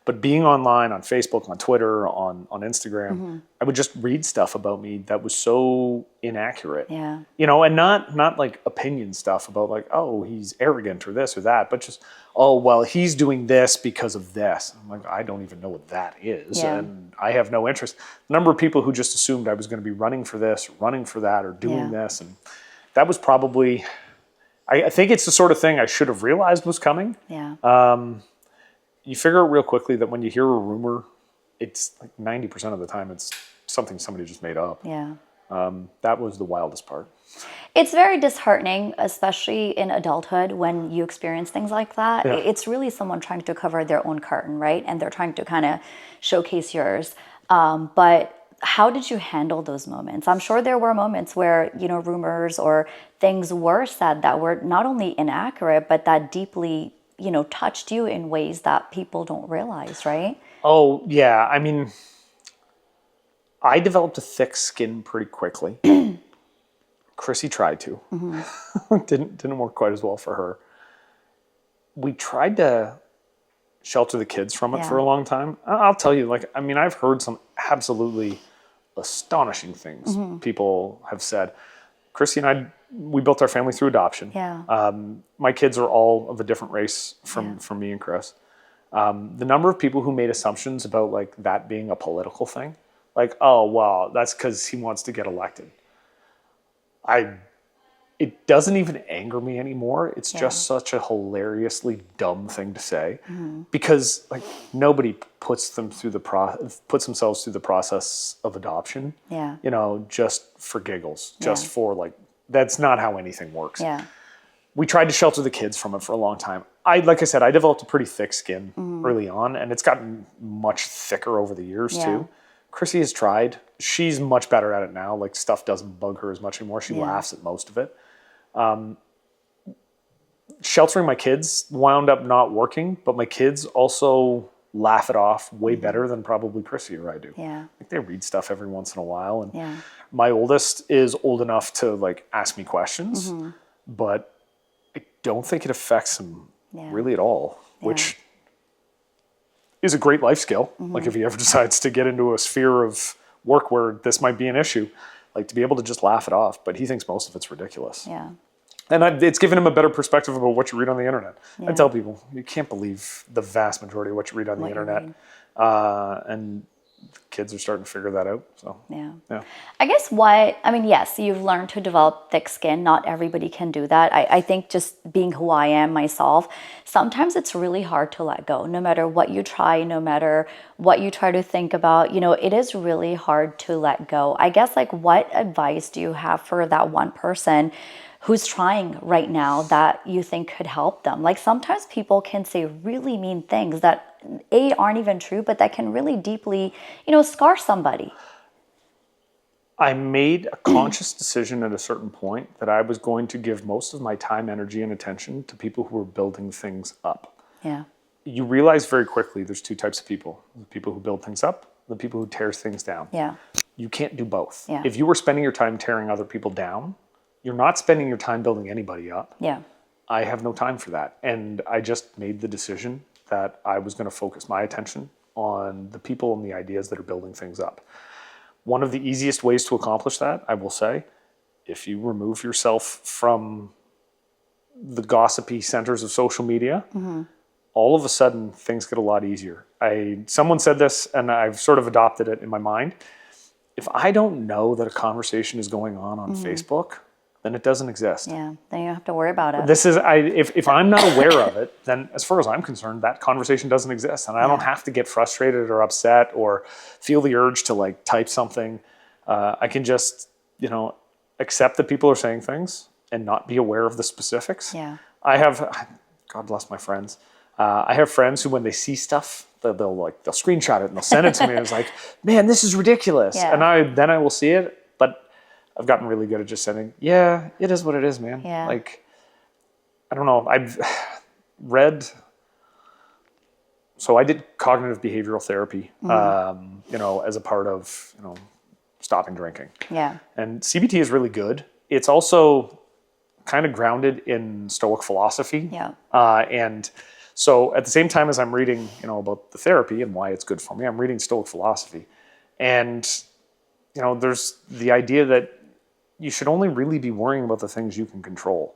But being online on Facebook, on Twitter, on Instagram, I would just read stuff about me that was so inaccurate. Yeah. You know, and not like opinion stuff about like, oh, he's arrogant or this or that, but just, oh, well, he's doing this because of this. I'm like, I don't even know what that is. Yeah. And I have no interest. The number of people who just assumed I was going to be running for this, or running for that, or doing this. And that was probably, I think it's the sort of thing I should have realized was coming. Yeah. You figure out real quickly that when you hear a rumor, it's like 90% of the time it's something somebody just made up. Yeah. That was the wildest part. It's very disheartening, especially in adulthood when you experience things like that. Yeah. It's really someone trying to cover their own curtain, right? And they're trying to kind of showcase yours. But how did you handle those moments? I'm sure there were moments where, you know, rumors or things were said that were not only inaccurate, but that deeply, you know, touched you in ways that people don't realize, right? Oh, yeah. I mean, I developed a thick skin pretty quickly. Chrissy tried to. Didn't work quite as well for her. We tried to shelter the kids from it for a long time. I'll tell you, like, I mean, I've heard some absolutely astonishing things people have said. Chrissy and I, we built our family through adoption. Yeah. My kids are all of a different race from me and Chris. The number of people who made assumptions about like that being a political thing, like, oh, well, that's because he wants to get elected. It doesn't even anger me anymore. It's just such a hilariously dumb thing to say, because like nobody puts themselves through the process of adoption. Yeah. You know, just for giggles, just for like, that's not how anything works. Yeah. We tried to shelter the kids from it for a long time. Like I said, I developed a pretty thick skin early on, and it's gotten much thicker over the years too. Chrissy has tried. She's much better at it now. Like, stuff doesn't bug her as much anymore. She laughs at most of it. Sheltering my kids wound up not working, but my kids also laugh it off way better than probably Chrissy or I do. Yeah. Like, they read stuff every once in a while, and my oldest is old enough to like ask me questions, but I don't think it affects him really at all, which is a great life skill. Like, if he ever decides to get into a sphere of work where this might be an issue, like, to be able to just laugh it off. But he thinks most of it's ridiculous. Yeah. And it's given him a better perspective about what you read on the internet. I tell people, you can't believe the vast majority of what you read on the internet. And kids are starting to figure that out. So yeah. I guess yes, you've learned to develop thick skin. Not everybody can do that. I think just being who I am myself, sometimes it's really hard to let go. No matter what you try, no matter what you try to think about, you know, it is really hard to let go. I guess, like, what advice do you have for that one person who's trying right now that you think could help them? Like, sometimes people can say really mean things that aren't even true, but that can really deeply, you know, scar somebody. I made a conscious decision at a certain point that I was going to give most of my time, energy, and attention to people who were building things up. Yeah. You realize very quickly there's two types of people: the people who build things up, the people who tears things down. Yeah. You can't do both. Yeah. If you were spending your time tearing other people down, you're not spending your time building anybody up. Yeah. I have no time for that. And I just made the decision that I was going to focus my attention on the people and the ideas that are building things up. One of the easiest ways to accomplish that, I will say, if you remove yourself from the gossipy centers of social media, all of a sudden things get a lot easier. Someone said this, and I've sort of adopted it in my mind. If I don't know that a conversation is going on Facebook, then it doesn't exist. Yeah, then you don't have to worry about it. If I'm not aware of it, then as far as I'm concerned, that conversation doesn't exist. And I don't have to get frustrated or upset or feel the urge to like type something. I can just, you know, accept that people are saying things and not be aware of the specifics. Yeah. God bless my friends. I have friends who, when they see stuff, they'll screenshot it and they'll send it to me. And it's like, man, this is ridiculous. Yeah. And then I will see it, but I've gotten really good at just sending, yeah, it is what it is, man. Yeah. Like, I don't know. I've read so I did cognitive behavioral therapy, as a part of, stopping drinking. Yeah. And CBT is really good. It's also kind of grounded in Stoic philosophy. Yeah. And so at the same time as I'm reading, about the therapy and why it's good for me, I'm reading Stoic philosophy. And, there's the idea that you should only really be worrying about the things you can control.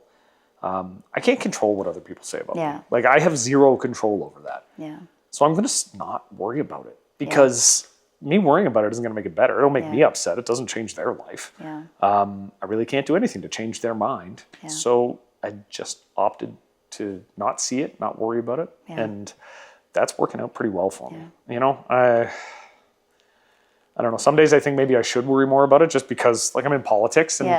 I can't control what other people say about me. Like, I have zero control over that. Yeah. So I'm going to not worry about it, because me worrying about it isn't going to make it better. It'll make me upset. It doesn't change their life. Yeah. I really can't do anything to change their mind. Yeah. So I just opted to not see it, not worry about it. Yeah. And that's working out pretty well for me. I don't know. Some days I think maybe I should worry more about it, just because, like, I'm in politics. And,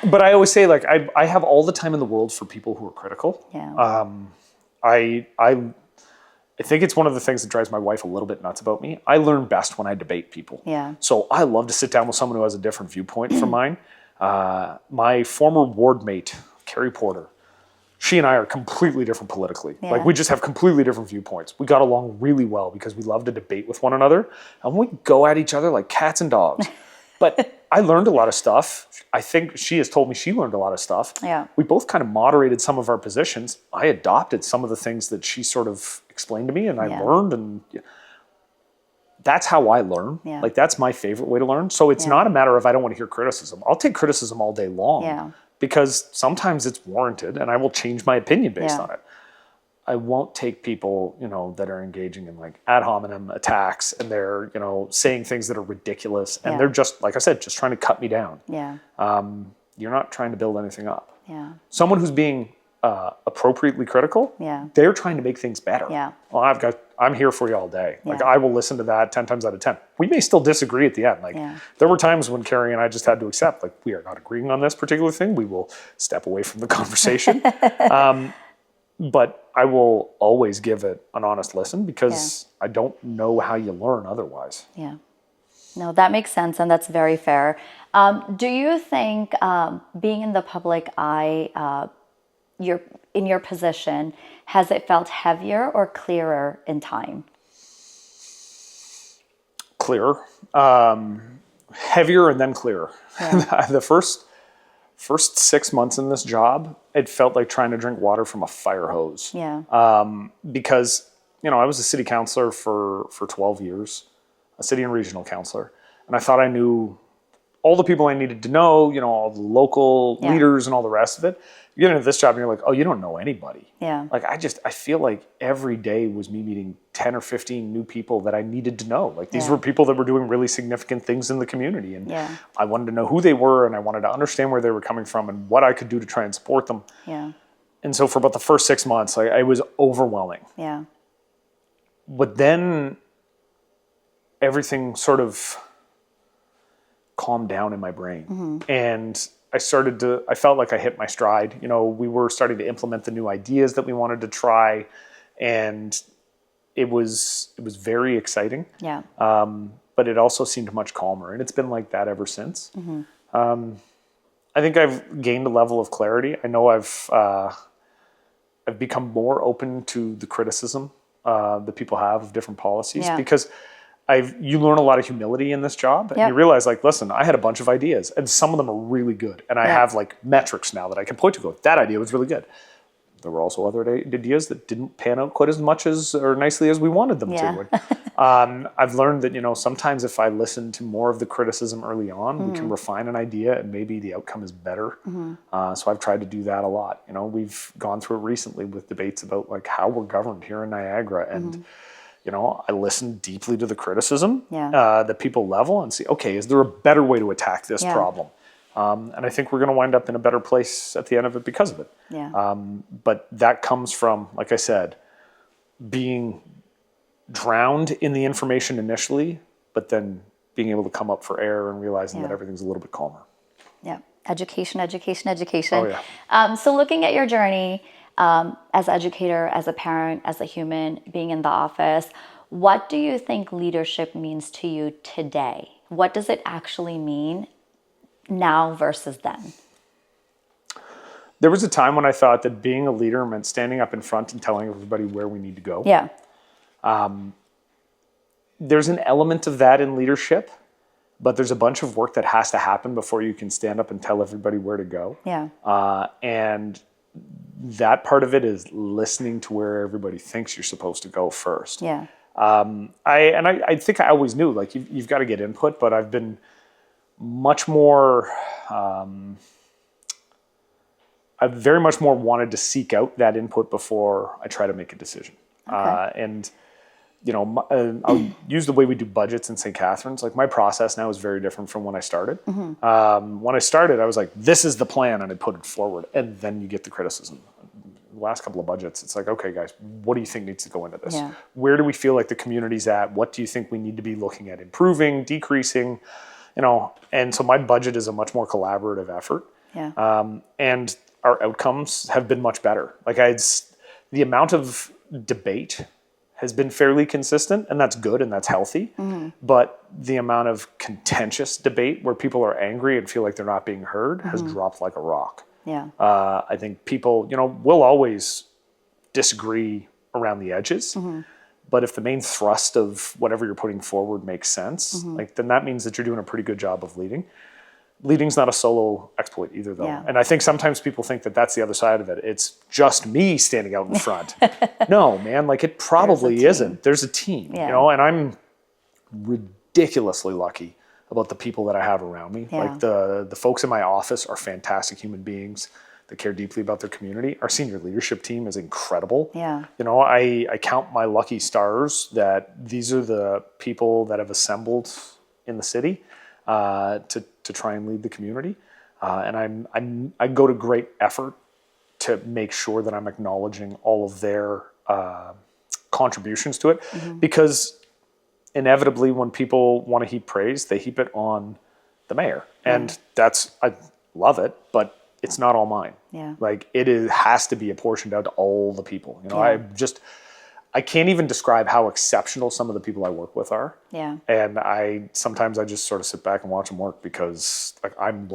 but I always say, like, I have all the time in the world for people who are critical. Yeah. I think it's one of the things that drives my wife a little bit nuts about me. I learn best when I debate people. Yeah. So I love to sit down with someone who has a different viewpoint from mine. My former ward mate, Carrie Porter, she and I are completely different politically. Yeah. Like, we just have completely different viewpoints. We got along really well because we love to debate with one another, and we go at each other like cats and dogs. But I learned a lot of stuff. I think she has told me she learned a lot of stuff. Yeah. We both kind of moderated some of our positions. I adopted some of the things that she sort of explained to me, and I learned, and that's how I learn. Yeah. Like, that's my favorite way to learn. So it's not a matter of I don't want to hear criticism. I'll take criticism all day long. Yeah. Because sometimes it's warranted, and I will change my opinion based on it. I won't take people, that are engaging in, like, ad hominem attacks, and they're, saying things that are ridiculous, and they're just, like I said, just trying to cut me down. Yeah. You're not trying to build anything up. Yeah. Someone who's being appropriately critical, they're trying to make things better. Yeah. Well, I'm here for you all day. Like, Yeah. I will listen to that 10 times out of 10. We may still disagree at the end. Like, there were times when Carrie and I just had to accept, like, we are not agreeing on this particular thing. We will step away from the conversation. But I will always give it an honest listen, because I don't know how you learn otherwise. Yeah. No, that makes sense, and that's very fair. Do you think being in the public eye, in your position, has it felt heavier or clearer in time? Clearer. Heavier and then clearer. Yeah. The first 6 months in this job, it felt like trying to drink water from a fire hose. Yeah. Because, I was a city councillor for 12 years, a city and regional councillor, and I thought I knew all the people I needed to know, all the local leaders and all the rest of it. You get into this job and you're like, oh, you don't know anybody. Yeah. Like, I feel like every day was me meeting 10 or 15 new people that I needed to know. Like, these were people that were doing really significant things in the community. And I wanted to know who they were, and I wanted to understand where they were coming from and what I could do to try and support them. Yeah. And so for about the first 6 months, it was overwhelming. Yeah. But then everything sort of calmed down in my brain. And I felt like I hit my stride. We were starting to implement the new ideas that we wanted to try, and it was very exciting. Yeah. But it also seemed much calmer, and it's been like that ever since. I think I've gained a level of clarity. I know I've become more open to the criticism that people have of different policies, because you learn a lot of humility in this job, and you realize, like, listen, I had a bunch of ideas, and some of them are really good, and I have, like, metrics now that I can point to, go, that idea was really good. There were also other ideas that didn't pan out quite as much or nicely as we wanted them to. And, I've learned that, sometimes if I listen to more of the criticism early on, we can refine an idea, and maybe the outcome is better. So I've tried to do that a lot. We've gone through it recently with debates about, like, how we're governed here in Niagara, and I listen deeply to the criticism that people level, and see, okay, is there a better way to attack this problem? And I think we're going to wind up in a better place at the end of it because of it. Yeah. But that comes from, like I said, being drowned in the information initially, but then being able to come up for air and realizing that everything's a little bit calmer. Yeah. Education, education, education. Oh, yeah. So looking at your journey as an educator, as a parent, as a human, being in the office, what do you think leadership means to you today? What does it actually mean now versus then? There was a time when I thought that being a leader meant standing up in front and telling everybody where we need to go. Yeah. There's an element of that in leadership, but there's a bunch of work that has to happen before you can stand up and tell everybody where to go. Yeah. And that part of it is listening to where everybody thinks you're supposed to go first. Yeah. I think I always knew, like, you've got to get input, but I've been much more, I've very much more wanted to seek out that input before I try to make a decision. And, I'll use the way we do budgets in St. Catharines. Like, my process now is very different from when I started. When I started, I was like, this is the plan, and I put it forward, and then you get the criticism. The last couple of budgets, it's like, okay, guys, what do you think needs to go into this? Yeah. Where do we feel like the community's at? What do you think we need to be looking at improving, decreasing? And so my budget is a much more collaborative effort. Yeah. And our outcomes have been much better. Like, the amount of debate has been fairly consistent, and that's good and that's healthy. But the amount of contentious debate where people are angry and feel like they're not being heard has dropped like a rock. Yeah. I think people, will always disagree around the edges. But if the main thrust of whatever you're putting forward makes sense, then that means that you're doing a pretty good job of leading. Leading's not a solo exploit either, though. Yeah. And I think sometimes people think that that's the other side of it. It's just me standing out in front. No, man, like, it probably isn't. There's a team, and I'm ridiculously lucky about the people that I have around me. Yeah. Like, the folks in my office are fantastic human beings that care deeply about their community. Our senior leadership team is incredible. Yeah. I count my lucky stars that these are the people that have assembled in the city to try and lead the community. And I go to great effort to make sure that I'm acknowledging all of their contributions to it, because inevitably when people want to heap praise, they heap it on the mayor. And I love it, but it's not all mine. Yeah. Like, has to be apportioned out to all the people. I can't even describe how exceptional some of the people I work with are. Yeah. And sometimes I just sort of sit back and watch them work, because, like, I'm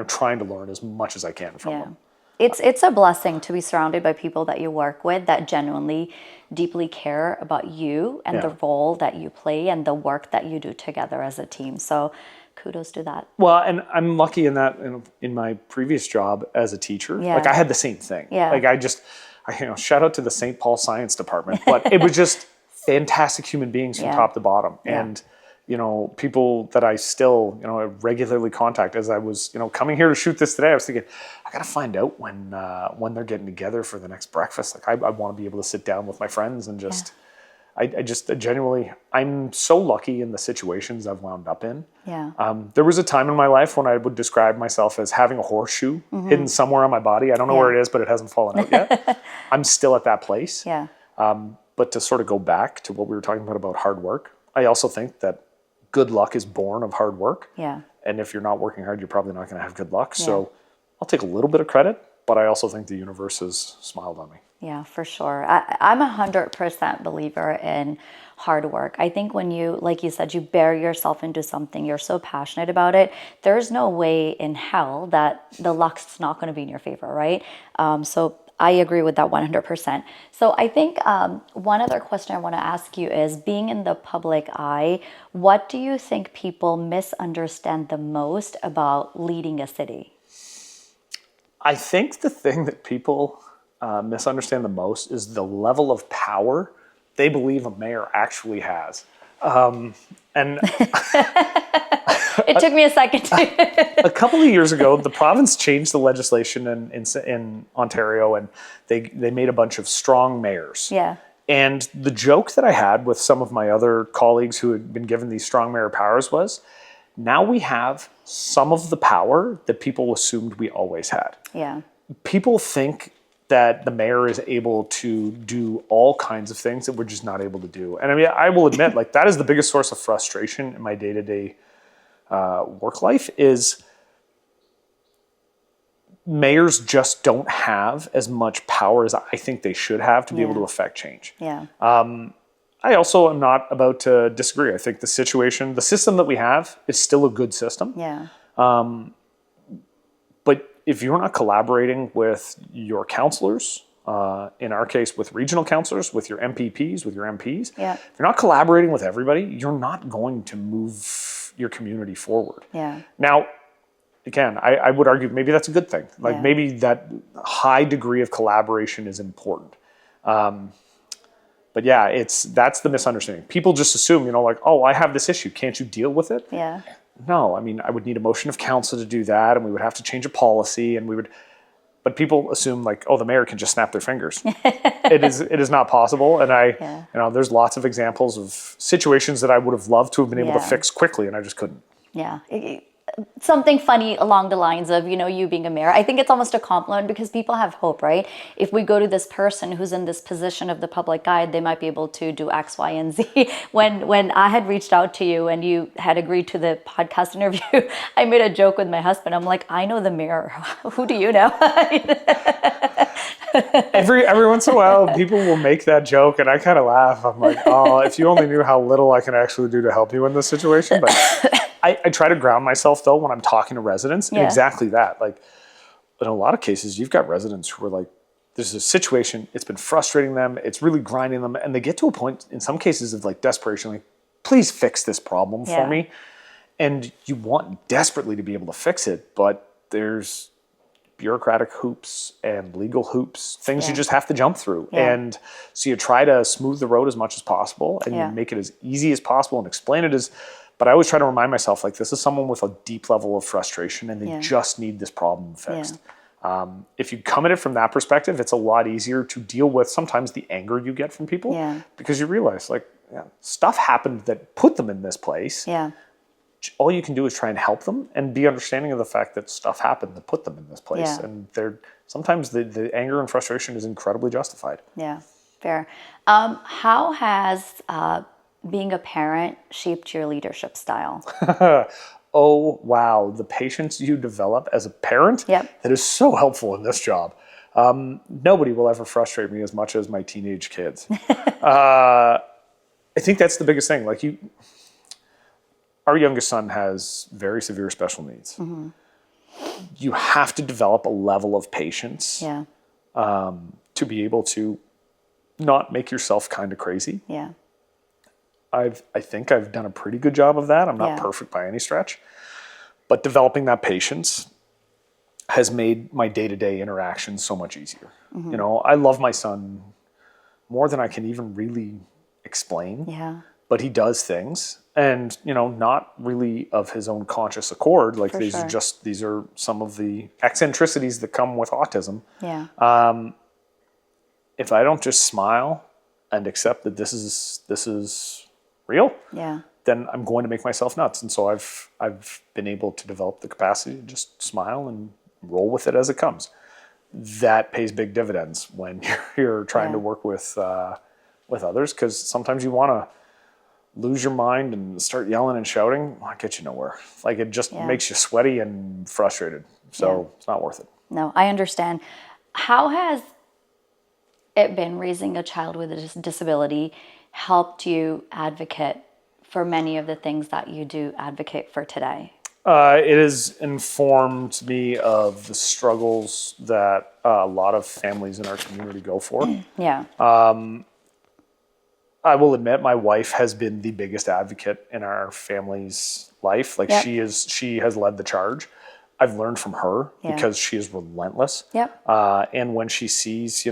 trying to learn as much as I can from them. It's a blessing to be surrounded by people that you work with that genuinely deeply care about you and the role that you play and the work that you do together as a team. So kudos to that. Well, and I'm lucky in that in my previous job as a teacher, like, I had the same thing. Yeah. Like, I shout out to the St. Paul Science Department, but it was just fantastic human beings from top to bottom. Yeah. And, people that I still, regularly contact. As I was, coming here to shoot this today, I was thinking, I got to find out when they're getting together for the next breakfast. Like, I want to be able to sit down with my friends and just, I just genuinely, I'm so lucky in the situations I've wound up in. Yeah. There was a time in my life when I would describe myself as having a horseshoe hidden somewhere on my body. I don't know where it is, but it hasn't fallen out yet. I'm still at that place. Yeah. But to sort of go back to what we were talking about hard work, I also think that good luck is born of hard work. Yeah. And if you're not working hard, you're probably not going to have good luck. Yeah. So I'll take a little bit of credit, but I also think the universe has smiled on me. Yeah, for sure. I'm 100% believer in hard work. I think when you, like you said, you bury yourself into something, you're so passionate about it, there's no way in hell that the luck's not going to be in your favor, right? So I agree with that 100%. So I think one other question I want to ask you is, being in the public eye, what do you think people misunderstand the most about leading a city? I think the thing that people misunderstand the most is the level of power they believe a mayor actually has. And it took me a second. A couple of years ago, the province changed the legislation in Ontario, and they made a bunch of strong mayors. Yeah. And the joke that I had with some of my other colleagues who had been given these strong mayor powers was, now we have some of the power that people assumed we always had. Yeah. People think that the mayor is able to do all kinds of things that we're just not able to do. And I mean, I will admit, like, that is the biggest source of frustration in my day-to-day work life, is mayors just don't have as much power as I think they should have to be able to affect change. Yeah. I also am not about to disagree. I think the system that we have is still a good system. Yeah. But if you're not collaborating with your counselors, in our case, with regional councillors, with your MPPs, with your MPs. Yeah. If you're not collaborating with everybody, you're not going to move your community forward. Yeah. Now, again, I would argue maybe that's a good thing. Like Yeah. maybe that high degree of collaboration is important. But yeah, that's the misunderstanding. People just assume, like, oh, I have this issue. Can't you deal with it? Yeah. No, I mean, I would need a motion of council to do that, and we would have to change a policy, but people assume like, oh, the mayor can just snap their fingers. It is not possible. And there's lots of examples of situations that I would have loved to have been able to fix quickly, and I just couldn't. Yeah. Something funny along the lines of, you being a mayor. I think it's almost a compliment because people have hope, right? If we go to this person who's in this position of the public guide, they might be able to do X, Y, and Z. When I had reached out to you and you had agreed to the podcast interview, I made a joke with my husband. I'm like, I know the mayor. Who do you know? Every once in a while, people will make that joke, and I kind of laugh. I'm like, oh, if you only knew how little I can actually do to help you in this situation. But I try to ground myself, though, when I'm talking to residents in exactly that. Like, in a lot of cases, you've got residents who are like, there's a situation, it's been frustrating them, it's really grinding them, and they get to a point, in some cases, of like desperation, like, please fix this problem for me. And you want desperately to be able to fix it, but there's bureaucratic hoops and legal hoops, things you just have to jump through. And so you try to smooth the road as much as possible, and you make it as easy as possible and explain it as, but I always try to remind myself, like, this is someone with a deep level of frustration, and they just need this problem fixed. If you come at it from that perspective, it's a lot easier to deal with sometimes the anger you get from people, because you realize, like, stuff happened that put them in this place. All you can do is try and help them and be understanding of the fact that stuff happened that put them in this place. And sometimes the anger and frustration is incredibly justified. Yeah, fair. How has being a parent shaped your leadership style? Oh, wow. The patience you develop as a parent, that is so helpful in this job. Nobody will ever frustrate me as much as my teenage kids. I think that's the biggest thing. Like, our youngest son has very severe special needs. You have to develop a level of patience to be able to not make yourself kind of crazy. I think I've done a pretty good job of that. I'm not perfect by any stretch, but developing that patience has made my day-to-day interactions so much easier. I love my son more than I can even really explain. But he does things, and not really of his own conscious accord. Like, these are some of the eccentricities that come with autism. If I don't just smile and accept that this is real, then I'm going to make myself nuts. And so I've been able to develop the capacity to just smile and roll with it as it comes. That pays big dividends when you're trying to work with others, because sometimes you want to lose your mind and start yelling and shouting. Well, it gets you nowhere. Like, it just makes you sweaty and frustrated. So it's not worth it. No, I understand. How has it been raising a child with a disability helped you advocate for many of the things that you do advocate for today? It has informed me of the struggles that a lot of families in our community go for. I will admit, my wife has been the biggest advocate in our family's life. Like, she has led the charge. I've learned from her because she is relentless. And when she sees,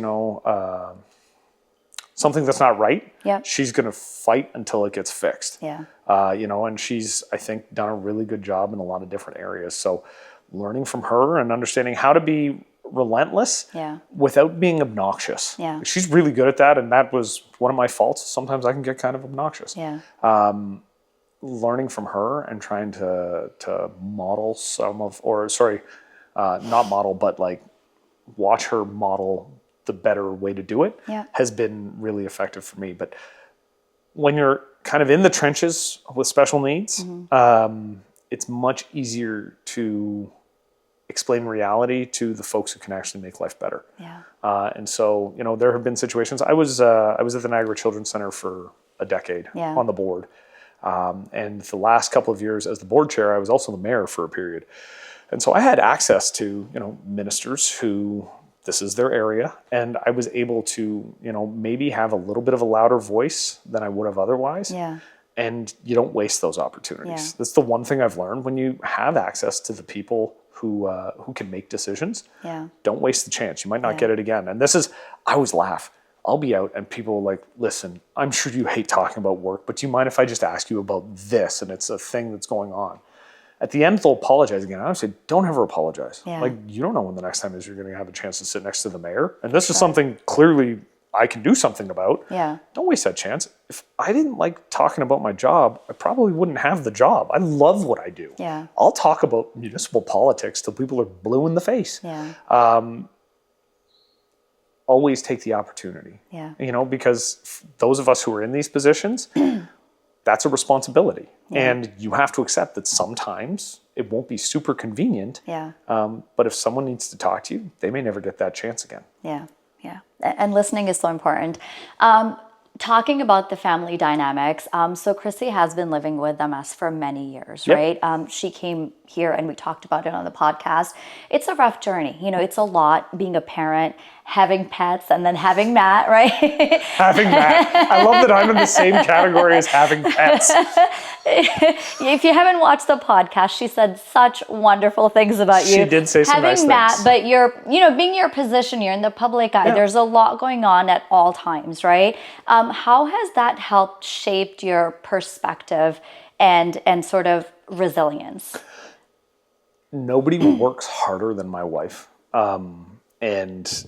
something that's not right, she's going to fight until it gets fixed. And she's, I think, done a really good job in a lot of different areas. So learning from her and understanding how to be relentless without being obnoxious. She's really good at that, and that was one of my faults. Sometimes I can get kind of obnoxious. Learning from her and trying to model not model, but like watch her model the better way to do it has been really effective for me. But when you're kind of in the trenches with special needs, it's much easier to explain reality to the folks who can actually make life better. And so, there have been situations. I was at the Niagara Children's Center for a decade on the board. And the last couple of years as the board chair, I was also the mayor for a period. And so I had access to, ministers who this is their area. And I was able to, maybe have a little bit of a louder voice than I would have otherwise. Yeah. And you don't waste those opportunities. Yeah. That's the one thing I've learned. When you have access to the people who can make decisions, don't waste the chance. You might not get it again. And I always laugh. I'll be out and people are like, listen, I'm sure you hate talking about work, but do you mind if I just ask you about this? And it's a thing that's going on. At the end, they'll apologize again. I would say, don't ever apologize. Yeah. Like, you don't know when the next time is you're going to have a chance to sit next to the mayor. And this is something clearly I can do something about. Yeah. Don't waste that chance. If I didn't like talking about my job, I probably wouldn't have the job. I love what I do. Yeah. I'll talk about municipal politics till people are blue in the face. Yeah. Always take the opportunity. Yeah. Because those of us who are in these positions, that's a responsibility. Yeah. And you have to accept that sometimes it won't be super convenient. Yeah. But if someone needs to talk to you, they may never get that chance again. Yeah. Yeah. And listening is so important. Talking about the family dynamics, so Chrissy has been living with MS for many years, right? She came here and we talked about it on the podcast. It's a rough journey. It's a lot being a parent, having pets, and then having Matt, right? Having Matt. I love that I'm in the same category as having pets. If you haven't watched the podcast, she said such wonderful things about you. She did say some nice having Matt, things. but you're, being your position, you're in the public eye. There's a lot going on at all times, right? How has that helped shaped your perspective and sort of resilience? Nobody works harder than my wife. And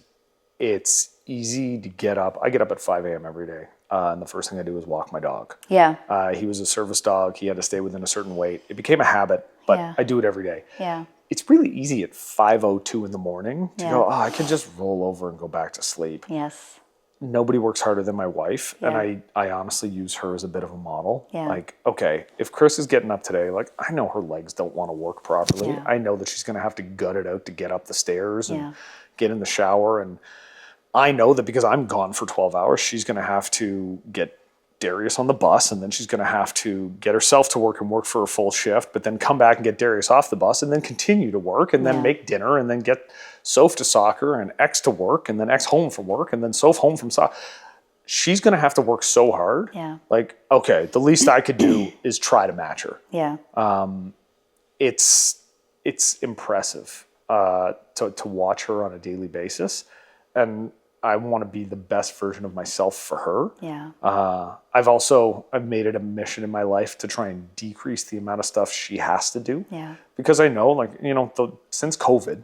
it's easy to get up. I get up at 5 a.m. every day. And the first thing I do is walk my dog. Yeah. He was a service dog. He had to stay within a certain weight. It became a habit, but I do it every day. Yeah. It's really easy at 5:02 in the morning to go, I can just roll over and go back to sleep. Yes. Nobody works harder than my wife. Yeah. And I honestly use her as a bit of a model. Yeah. Like, okay, if Chris is getting up today, like, I know her legs don't want to work properly. Yeah. I know that she's going to have to gut it out to get up the stairs and get in the shower. And I know that because I'm gone for 12 hours, she's going to have to get Darius on the bus, and then she's going to have to get herself to work and work for a full shift, but then come back and get Darius off the bus and then continue to work and then make dinner and then get Soph to soccer and X to work and then X home from work and then Soph home from soccer. She's going to have to work so hard. Yeah. Like, okay, the least I could do is try to match her. Yeah. It's impressive to watch her on a daily basis. And I want to be the best version of myself for her. Yeah. I've made it a mission in my life to try and decrease the amount of stuff she has to do. Yeah. Because I know, since COVID,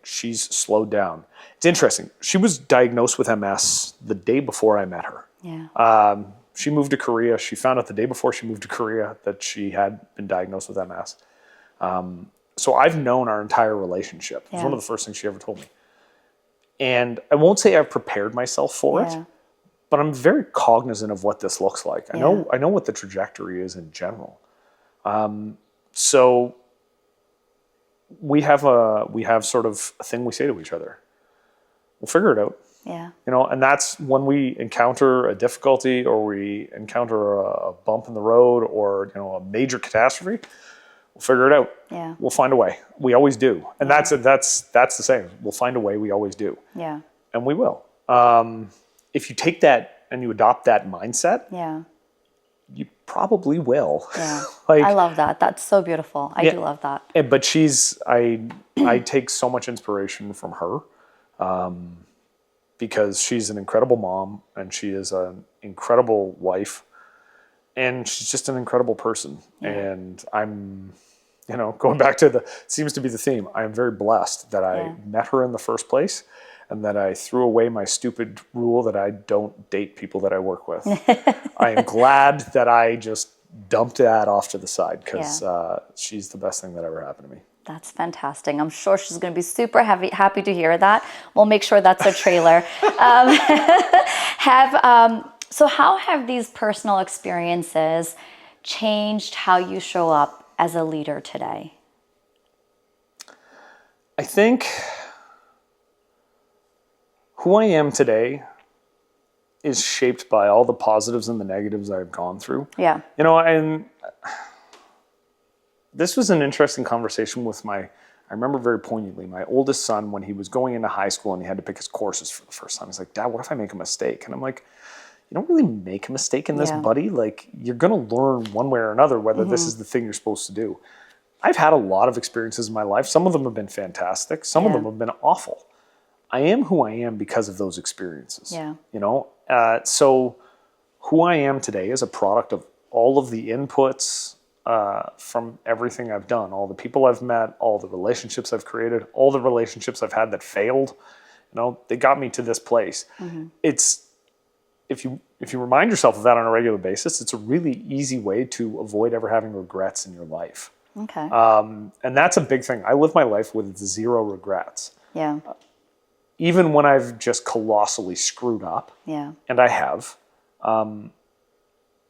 she's slowed down. It's interesting. She was diagnosed with MS the day before I met her. Yeah. She moved to Korea. She found out the day before she moved to Korea that she had been diagnosed with MS. So I've known our entire relationship. It was one of the first things she ever told me. And I won't say I've prepared myself for it, but I'm very cognizant of what this looks like. I know what the trajectory is in general. So we have sort of a thing we say to each other. We'll figure it out. Yeah. And that's when we encounter a difficulty or we encounter a bump in the road or, a major catastrophe. We'll figure it out. Yeah. We'll find a way. We always do. And that's the same. We'll find a way. We always do. Yeah. And we will. If you take that and you adopt that mindset, you probably will. Yeah. I love that. That's so beautiful. I do love that. But I take so much inspiration from her because she's an incredible mom and she is an incredible wife. And she's just an incredible person. Yeah. And I'm, going back to seems to be the theme. I am very blessed that I met her in the first place and that I threw away my stupid rule that I don't date people that I work with. I am glad that I just dumped that off to the side because she's the best thing that ever happened to me. That's fantastic. I'm sure she's going to be super happy to hear that. We'll make sure that's a trailer. So how have these personal experiences changed how you show up as a leader today? I think who I am today is shaped by all the positives and the negatives I've gone through. Yeah. And this was an interesting conversation with my I remember very poignantly, my oldest son, when he was going into high school and he had to pick his courses for the first time, he's like, Dad, what if I make a mistake? And I'm like, you don't really make a mistake in this, buddy. Like, you're going to learn one way or another whether this is the thing you're supposed to do. I've had a lot of experiences in my life. Some of them have been fantastic. Some of them have been awful. I am who I am because of those experiences. Yeah. You know, so who I am today is a product of all of the inputs from everything I've done, all the people I've met, all the relationships I've created, all the relationships I've had that failed. You know, they got me to this place. It's if you remind yourself of that on a regular basis, it's a really easy way to avoid ever having regrets in your life. Okay. And that's a big thing. I live my life with 0 regrets. Yeah. Even when I've just colossally screwed up, Yeah. and I have,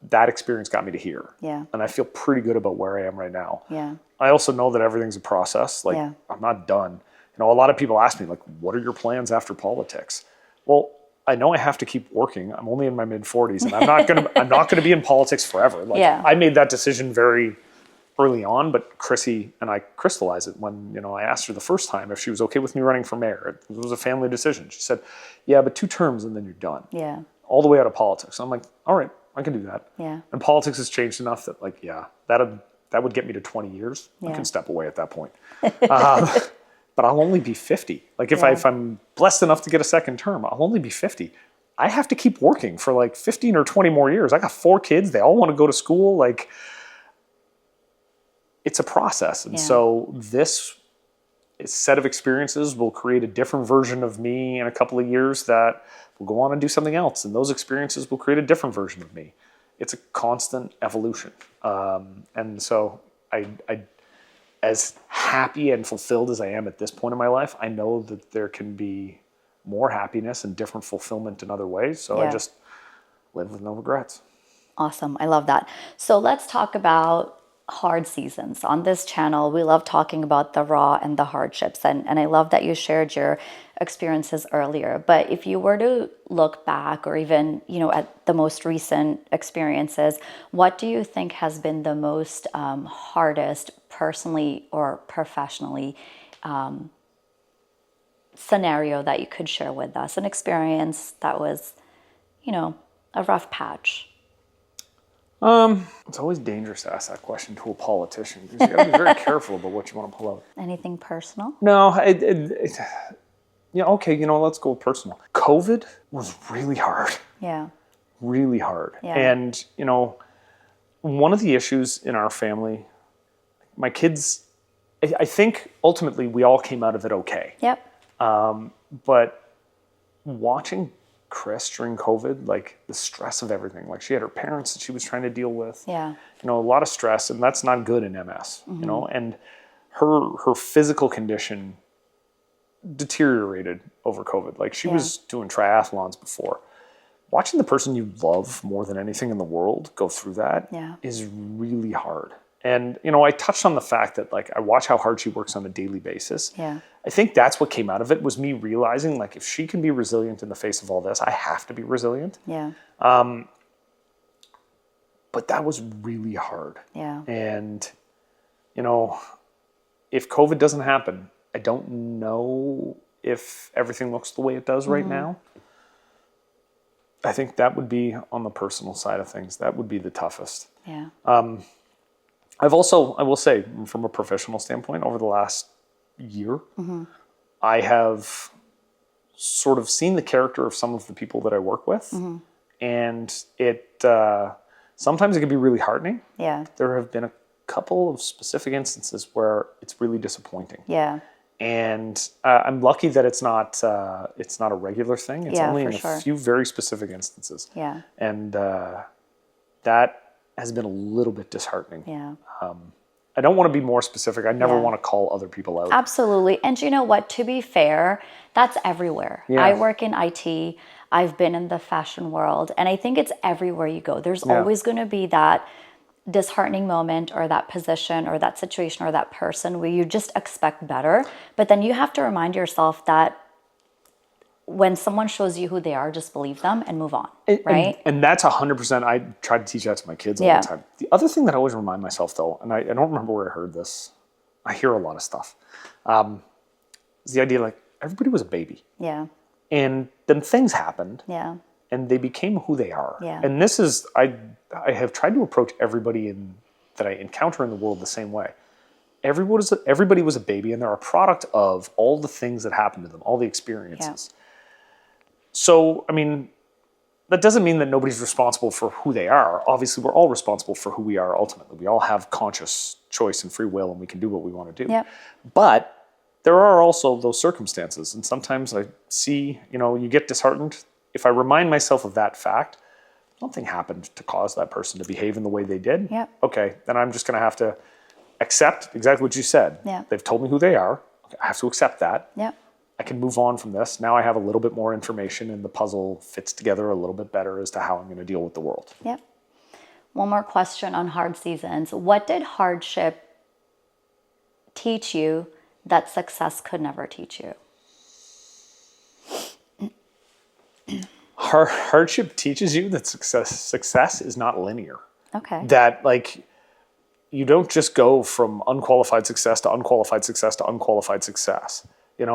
that experience got me to here. Yeah. And I feel pretty good about where I am right now. Yeah. I also know that everything's a process. Like, I'm not done. You know, a lot of people ask me, like, what are your plans after politics? Well, I know I have to keep working. I'm only in my mid-40s, and I'm not gonna be in politics forever. Like, I made that decision very early on, but Chrissy and I crystallized it when, you know, I asked her the first time if she was okay with me running for mayor. It was a family decision. She said, yeah, but 2 terms and then you're done. Yeah. All the way out of politics. I'm like, all right, I can do that. Yeah. And politics has changed enough that, like, that would get me to 20 years. I can step away at that point. But I'll only be 50. Like, if I'm blessed enough to get a second term, I'll only be 50. I have to keep working for like 15 or 20 more years. I got 4 kids. They all want to go to school. Like, it's a process. And so this set of experiences will create a different version of me in a couple of years that will go on and do something else. And those experiences will create a different version of me. It's a constant evolution. And so I, as happy and fulfilled as I am at this point in my life, I know that there can be more happiness and different fulfillment in other ways. So I just live with no regrets. Awesome. I love that. So let's talk about hard seasons. On this channel, we love talking about the raw and the hardships. And I love that you shared your experiences earlier. But if you were to look back, or even, you know, at the most recent experiences, what do you think has been the most hardest personally or professionally scenario that you could share with us? An experience that was, you know, a rough patch. It's always dangerous to ask that question to a politician because you got to be very careful about what you want to pull out. Anything personal? No, yeah, okay, you know, let's go personal. COVID was really hard. Yeah. Really hard. Yeah. And, you know, one of the issues in our family, my kids, I think ultimately we all came out of it okay. Yep. But watching Chris during COVID, like the stress of everything, like she had her parents that she was trying to deal with. Yeah. You know, a lot of stress, and that's not good in MS, you know, and her physical condition deteriorated over COVID. Like she was doing triathlons before. Watching the person you love more than anything in the world go through that is really hard. And, you know, I touched on the fact that, like, I watch how hard she works on a daily basis. Yeah. I think that's what came out of it, was me realizing, like, if she can be resilient in the face of all this, I have to be resilient. Yeah. But that was really hard. Yeah. And, you know, if COVID doesn't happen, I don't know if everything looks the way it does right now. I think that would be on the personal side of things. That would be the toughest. Yeah. I will say, from a professional standpoint, over the last year, I have sort of seen the character of some of the people that I work with, and it sometimes it can be really heartening. Yeah. There have been a couple of specific instances where it's really disappointing. Yeah. And I'm lucky that it's not a regular thing. It's only in a few very specific instances. Yeah. And that has been a little bit disheartening. Yeah. I don't want to be more specific. I never want to call other people out. Absolutely. And you know what? To be fair, that's everywhere. Yeah. I work in IT. I've been in the fashion world. And I think it's everywhere you go. There's always going to be that disheartening moment, or that position, or that situation, or that person where you just expect better. But then you have to remind yourself that when someone shows you who they are, just believe them and move on, right? And that's 100%. I try to teach that to my kids all the time. The other thing that I always remind myself, though, and I don't remember where I heard this, I hear a lot of stuff. Is the idea like everybody was a baby. Yeah. And then things happened. Yeah. And they became who they are. Yeah. And this is, I have tried to approach everybody that I encounter in the world the same way. Everybody was a baby, and they're a product of all the things that happened to them, all the experiences. Yeah. So, I mean, that doesn't mean that nobody's responsible for who they are. Obviously, we're all responsible for who we are ultimately. We all have conscious choice and free will, and we can do what we want to do. Yep. But there are also those circumstances, and sometimes I see, you get disheartened. If I remind myself of that fact, something happened to cause that person to behave in the way they did. Yep. Okay, then I'm just going to have to accept exactly what you said. Yeah. They've told me who they are. Okay, I have to accept that. Yep. I can move on from this. Now I have a little bit more information, and the puzzle fits together a little bit better as to how I'm going to deal with the world. Yep. One more question on hard seasons. What did hardship teach you that success could never teach you? Hardship teaches you that success is not linear. Okay. That you don't just go from unqualified success to unqualified success to unqualified success.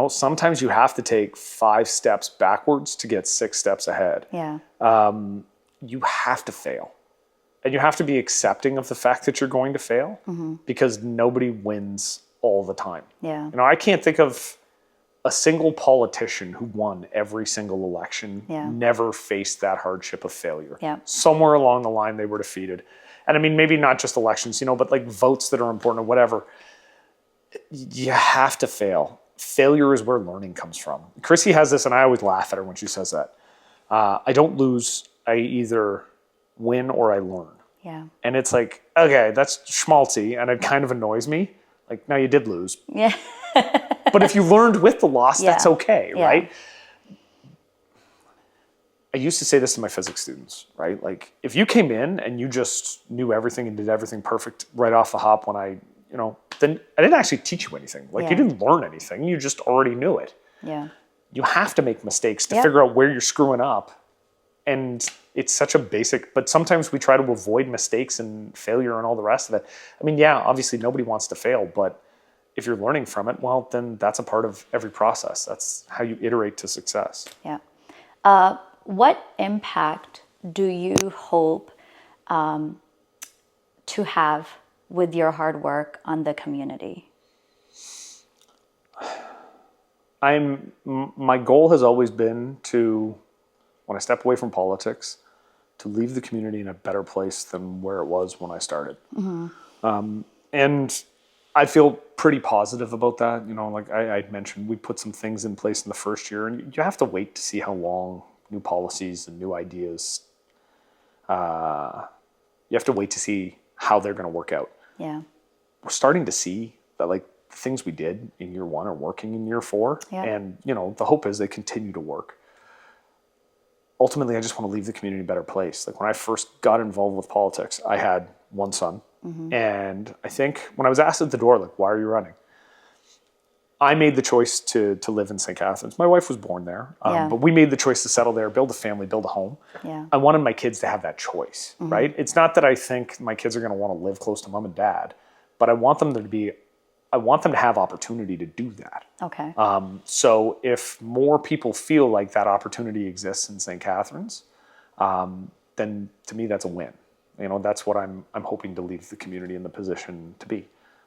Sometimes you have to take 5 steps backwards to get 6 steps ahead. Yeah. You have to fail. And you have to be accepting of the fact that you're going to fail, because nobody wins all the time. Yeah. I can't think of a single politician who won every single election, never faced that hardship of failure. Yeah. Somewhere along the line, they were defeated. And I mean, maybe not just elections, but like votes that are important or whatever. You have to fail. Failure is where learning comes from. Chrissy has this, and I always laugh at her when she says that. I don't lose. I either win or I learn. Yeah. And it's like, okay, that's schmaltzy, and it kind of annoys me. Like, no, you did lose. Yeah. But if you learned with the loss, that's okay, Yeah. right? I used to say this to my physics students, right? Like, if you came in and you just knew everything and did everything perfect right off the hop then I didn't actually teach you anything. Like, you didn't learn anything. You just already knew it. Yeah. You have to make mistakes to figure out where you're screwing up. And it's such a basic, but sometimes we try to avoid mistakes and failure and all the rest of it. I mean, yeah, obviously nobody wants to fail, but if you're learning from it, well, then that's a part of every process. That's how you iterate to success. Yeah. What impact do you hope to have with your hard work on the community? My goal has always been to, when I step away from politics, to leave the community in a better place than where it was when I started. And I feel pretty positive about that. Like I mentioned, we put some things in place in the first year, and you have to wait to see how long new policies and new ideas, you have to wait to see how they're going to work out. Yeah. We're starting to see that the things we did in year 1 are working in year 4. Yeah. And, the hope is they continue to work. Ultimately, I just want to leave the community in a better place. Like when I first got involved with politics, I had one son. And I think when I was asked at the door, why are you running? I made the choice to live in St. Catharines. My wife was born there, but we made the choice to settle there, build a family, build a home. Yeah. I wanted my kids to have that choice, right? It's not that I think my kids are going to want to live close to mom and dad, but I want them to have opportunity to do that. Okay. So if more people feel like that opportunity exists in St. Catharines, then to me that's a win. That's what I'm hoping to leave the community in the position to be,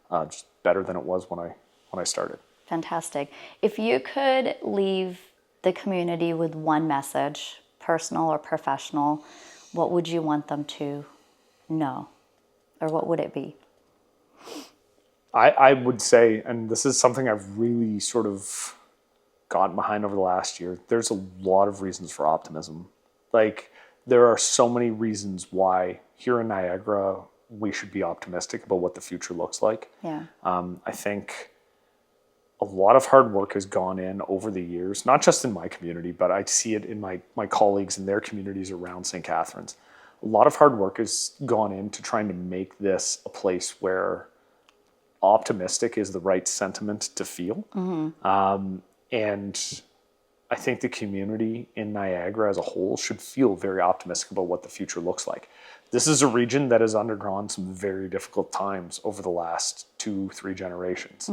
just better than it was when I started. Fantastic. If you could leave the community with one message, personal or professional, what would you want them to know? Or what would it be? I would say, and this is something I've really sort of gotten behind over the last year, there's a lot of reasons for optimism. There are so many reasons why here in Niagara we should be optimistic about what the future looks like. Yeah. I think a lot of hard work has gone in over the years, not just in my community, but I see it in my colleagues and their communities around St. Catharines. A lot of hard work has gone into trying to make this a place where optimistic is the right sentiment to feel. And I think the community in Niagara as a whole should feel very optimistic about what the future looks like. This is a region that has undergone some very difficult times over the last 2-3 generations.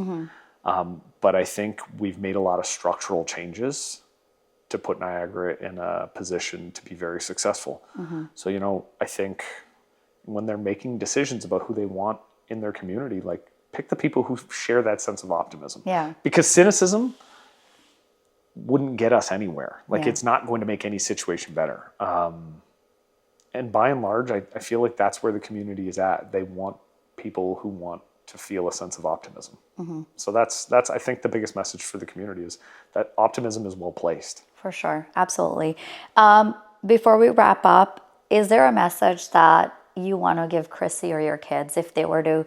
But I think we've made a lot of structural changes to put Niagara in a position to be very successful. So, I think when they're making decisions about who they want in their community, like, pick the people who share that sense of optimism. Yeah. Because cynicism wouldn't get us anywhere. Like, Yeah. it's not going to make any situation better. And by and large, I feel like that's where the community is at. They want people who want to feel a sense of optimism. So that's I think the biggest message for the community is that optimism is well placed. For sure. Absolutely. Before we wrap up, is there a message that you want to give Chrissy or your kids if they were to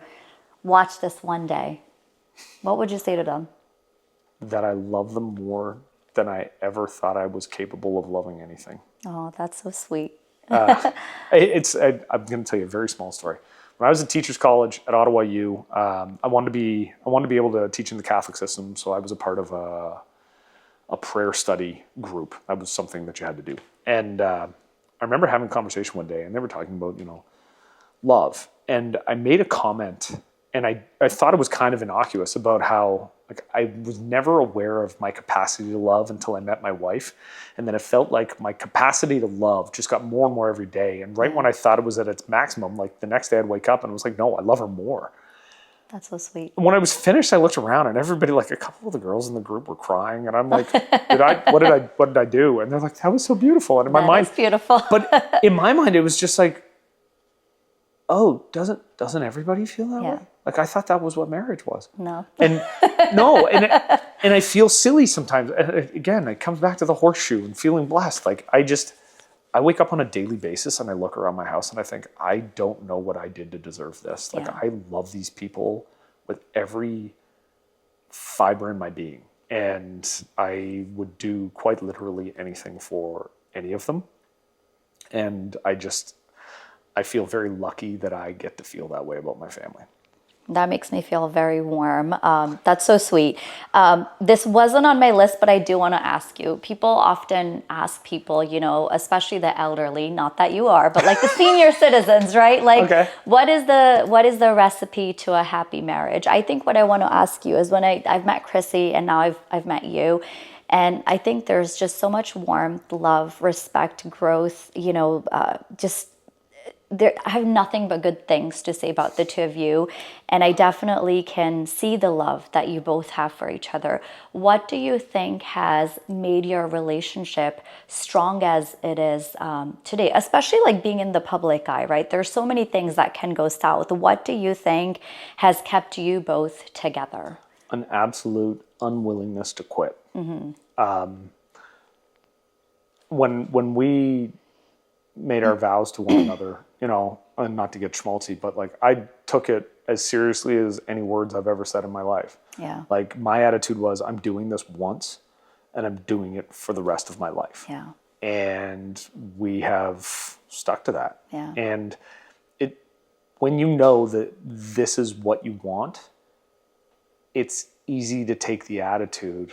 watch this one day? What would you say to them? That I love them more than I ever thought I was capable of loving anything. Oh, that's so sweet. I'm going to tell you a very small story. When I was at Teachers College at Ottawa U, I wanted to be able to teach in the Catholic system, so I was a part of a prayer study group. That was something that you had to do. And I remember having a conversation one day, and they were talking about, love. And I made a comment, and I thought it was kind of innocuous about how, like, I was never aware of my capacity to love until I met my wife. And then it felt like my capacity to love just got more and more every day. And right when I thought it was at its maximum, like, the next day I'd wake up and it was like, no, I love her more. That's so sweet. When I was finished, I looked around and everybody, like, a couple of the girls in the group were crying. And I'm like, what did I do? And they're like, that was so beautiful. And in my mind, That's beautiful. but in my mind, it was just like, oh, doesn't everybody feel that way? Like, I thought that was what marriage was. No. And no, and I feel silly sometimes. Again, it comes back to the horseshoe and feeling blessed. Like, I wake up on a daily basis and I look around my house and I think, I don't know what I did to deserve this. Like, I love these people with every fiber in my being. And I would do quite literally anything for any of them. And I feel very lucky that I get to feel that way about my family. That makes me feel very warm. That's so sweet. This wasn't on my list, but I do want to ask you. People often ask people, especially the elderly, not that you are, but like the senior citizens, right? Like, Okay. what is the recipe to a happy marriage? I think what I want to ask you is when I've met Chrissy and now I've met you, and I think there's just so much warmth, love, respect, growth, I have nothing but good things to say about the two of you, and I definitely can see the love that you both have for each other. What do you think has made your relationship strong as it is today, especially like being in the public eye, right? There's so many things that can go south. What do you think has kept you both together? An absolute unwillingness to quit. When we made our vows to one another, and not to get schmaltzy, but like, I took it as seriously as any words I've ever said in my life. Yeah. Like, my attitude was, I'm doing this once and I'm doing it for the rest of my life. Yeah. And we have stuck to that. Yeah. And when you know that this is what you want, it's easy to take the attitude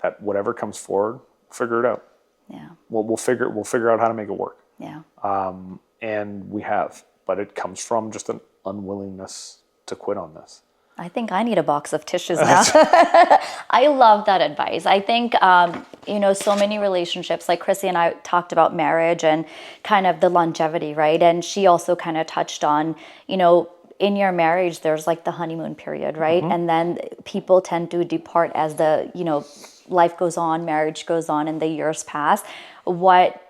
that whatever comes forward, figure it out. Yeah. We'll figure out how to make it work. Yeah. And we have, but it comes from just an unwillingness to quit on this. I think I need a box of tissues now. I love that advice. I think, so many relationships, like Chrissy and I talked about marriage and kind of the longevity, right? And she also kind of touched on, in your marriage, there's like the honeymoon period, right? And then people tend to depart as life goes on, marriage goes on, and the years pass. What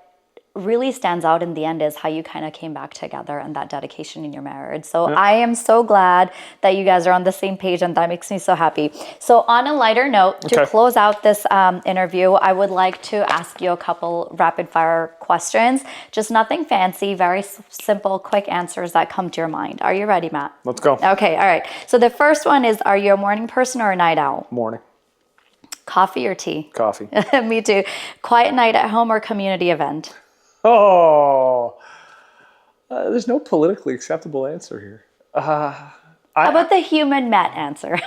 really stands out in the end is how you kind of came back together and that dedication in your marriage. So I am so glad that you guys are on the same page, and that makes me so happy. So on a lighter note, to close out this interview, I would like to ask you a couple rapid fire questions. Just nothing fancy, very simple, quick answers that come to your mind. Are you ready, Matt? Let's go. Okay, all right. So the first one is, are you a morning person or a night owl? Morning. Coffee or tea? Coffee. Me too. Quiet night at home or community event? Oh, there's no politically acceptable answer here. How about the human Matt answer?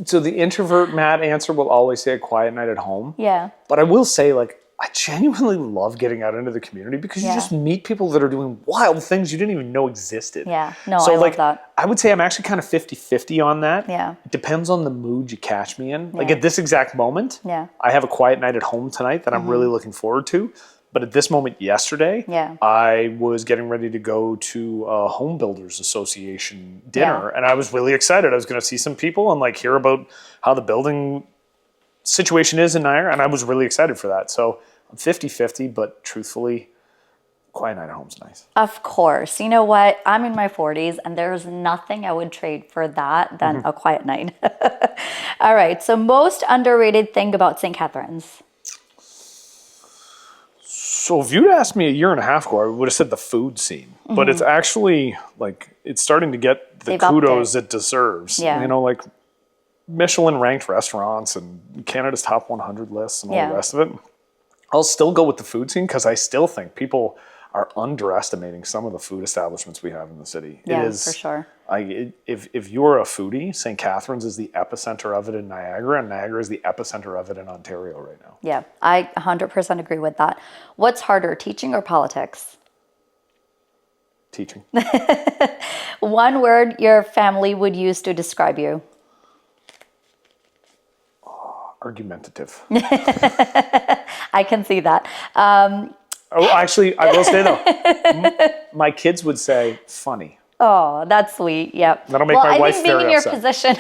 So the introvert Matt answer will always say a quiet night at home. Yeah. But I will say, like, I genuinely love getting out into the community because you Yeah. just meet people that are doing wild things you didn't even know existed. Yeah. No, So I like, love that. I would say I'm actually kind of 50-50 on that. Yeah. It depends on the mood you catch me in. Like Yeah. at this exact moment, Yeah. I have a quiet night at home tonight that I'm really looking forward to. But at this moment yesterday, Yeah. I was getting ready to go to a Home Builders Association dinner. And I was really excited. I was going to see some people and like hear about how the building situation is in Niagara. And I was really excited for that. So I'm 50-50, but truthfully, quiet night at home's nice. Of course. You know what? I'm in my 40s and there's nothing I would trade for that than a quiet night. All right. So most underrated thing about St. Catharines. So if you'd asked me a year and a half ago, I would have said the food scene. But it's actually like, it's starting to get the They've upped kudos it. it deserves. Yeah. You know, like Michelin ranked restaurants and Canada's top 100 lists and all Yeah. the rest of it. I'll still go with the food scene because I still think people are underestimating some of the food establishments we have in the city. Yeah, It is, for sure. If you're a foodie, St. Catharines is the epicenter of it in Niagara, and Niagara is the epicenter of it in Ontario right now. Yeah, I 100% agree with that. What's harder, teaching or politics? Teaching. One word your family would use to describe you. Argumentative. I can see that. Oh, actually, I will say though, my kids would say funny. Oh, that's sweet. Yep. That'll make my wife I think being very in your upset. position,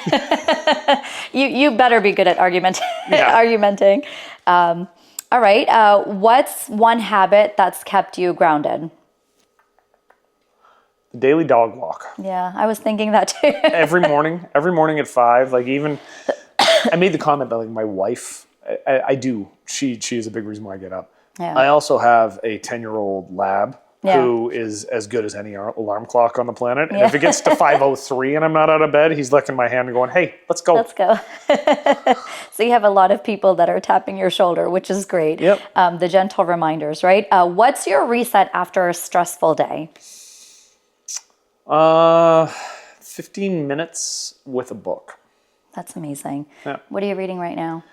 you better be good at Yeah. argumenting. All right. What's one habit that's kept you grounded? The daily dog walk. Yeah, I was thinking that too. Every morning at 5. Like even, I made the comment that like my wife, I do. She is a big reason why I get up. Yeah. I also have a 10-year-old lab Yeah. who is as good as any alarm clock on the planet. And if it gets to 5:03 and I'm not out of bed, he's licking my hand and going, "Hey, let's go." Let's go. So you have a lot of people that are tapping your shoulder, which is great. Yep. The gentle reminders, right? What's your reset after a stressful day? 15 minutes with a book. That's amazing. Yeah. What are you reading right now?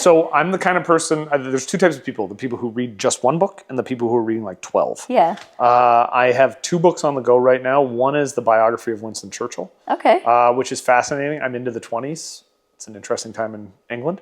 So I'm the kind of person, there's two types of people, the people who read just one book and the people who are reading like 12. Yeah. I have 2 books on the go right now. One is the biography of Winston Churchill, Okay. which is fascinating. I'm into the 20s. It's an interesting time in England.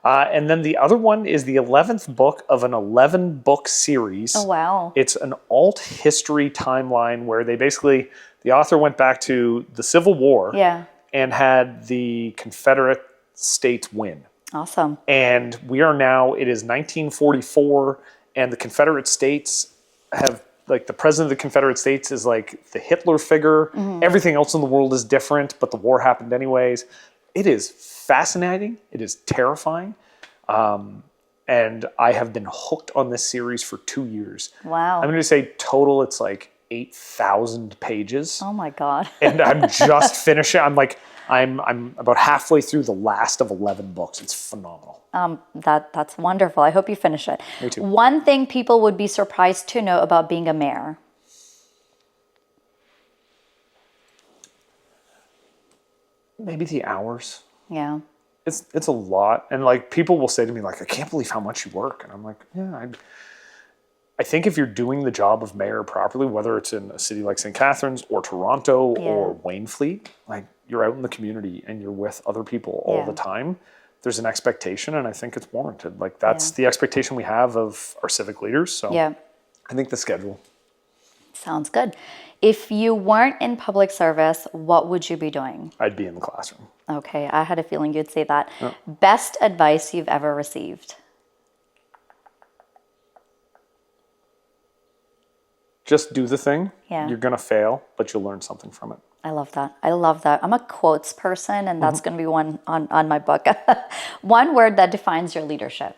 And then the other one is the 11th book of an 11-book series. Oh, wow. It's an alt history timeline where they basically, the author went back to the Civil War Yeah. and had the Confederate States win. Awesome. And we are now, it is 1944, and the Confederate States have, like, the president of the Confederate States is like the Hitler figure. Everything else in the world is different, but the war happened anyways. It is fascinating. It is terrifying. And I have been hooked on this series for 2 years. Wow. I'm going to say total, it's like 8,000 pages. Oh my God. And I'm just finishing. I'm about halfway through the last of 11 books. It's phenomenal. That's wonderful. I hope you finish it. Me too. One thing people would be surprised to know about being a mayor. Maybe the hours. Yeah. It's a lot. And like people will say to me, like, I can't believe how much you work. And I'm like, yeah, I think if you're doing the job of mayor properly, whether it's in a city like St. Catharines or Toronto or Waynfleet, like you're out in the community and you're with other people all the time. There's an expectation, and I think it's warranted. Like that's the expectation we have of our civic leaders. So Yeah. I think the schedule. Sounds good. If you weren't in public service, what would you be doing? I'd be in the classroom. Okay, I had a feeling you'd say that. Best advice you've ever received? Just do the thing. Yeah. You're going to fail, but you'll learn something from it. I love that. I love that. I'm a quotes person, and that's going to be one on my book. One word that defines your leadership.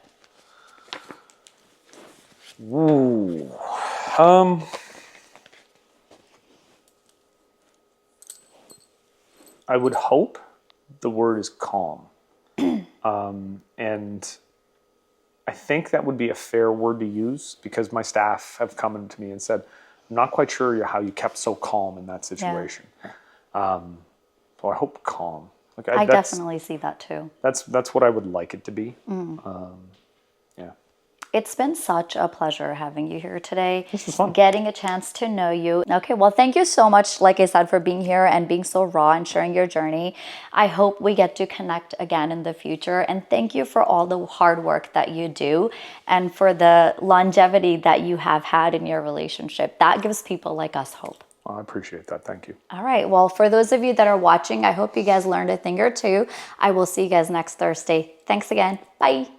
Ooh. I would hope the word is calm. And I think that would be a fair word to use because my staff have come to me and said, I'm not quite sure how you kept so calm in that situation. So I hope calm. Like I that's definitely see that too. that's what I would like it to be. Yeah. It's been such a pleasure having you here today, This was fun. getting a chance to know you. Okay, well, thank you so much, like I said, for being here and being so raw and sharing your journey. I hope we get to connect again in the future. And thank you for all the hard work that you do and for the longevity that you have had in your relationship. That gives people like us hope. Well, I appreciate that. Thank you. All right. Well, for those of you that are watching, I hope you guys learned a thing or two. I will see you guys next Thursday. Thanks again. Bye.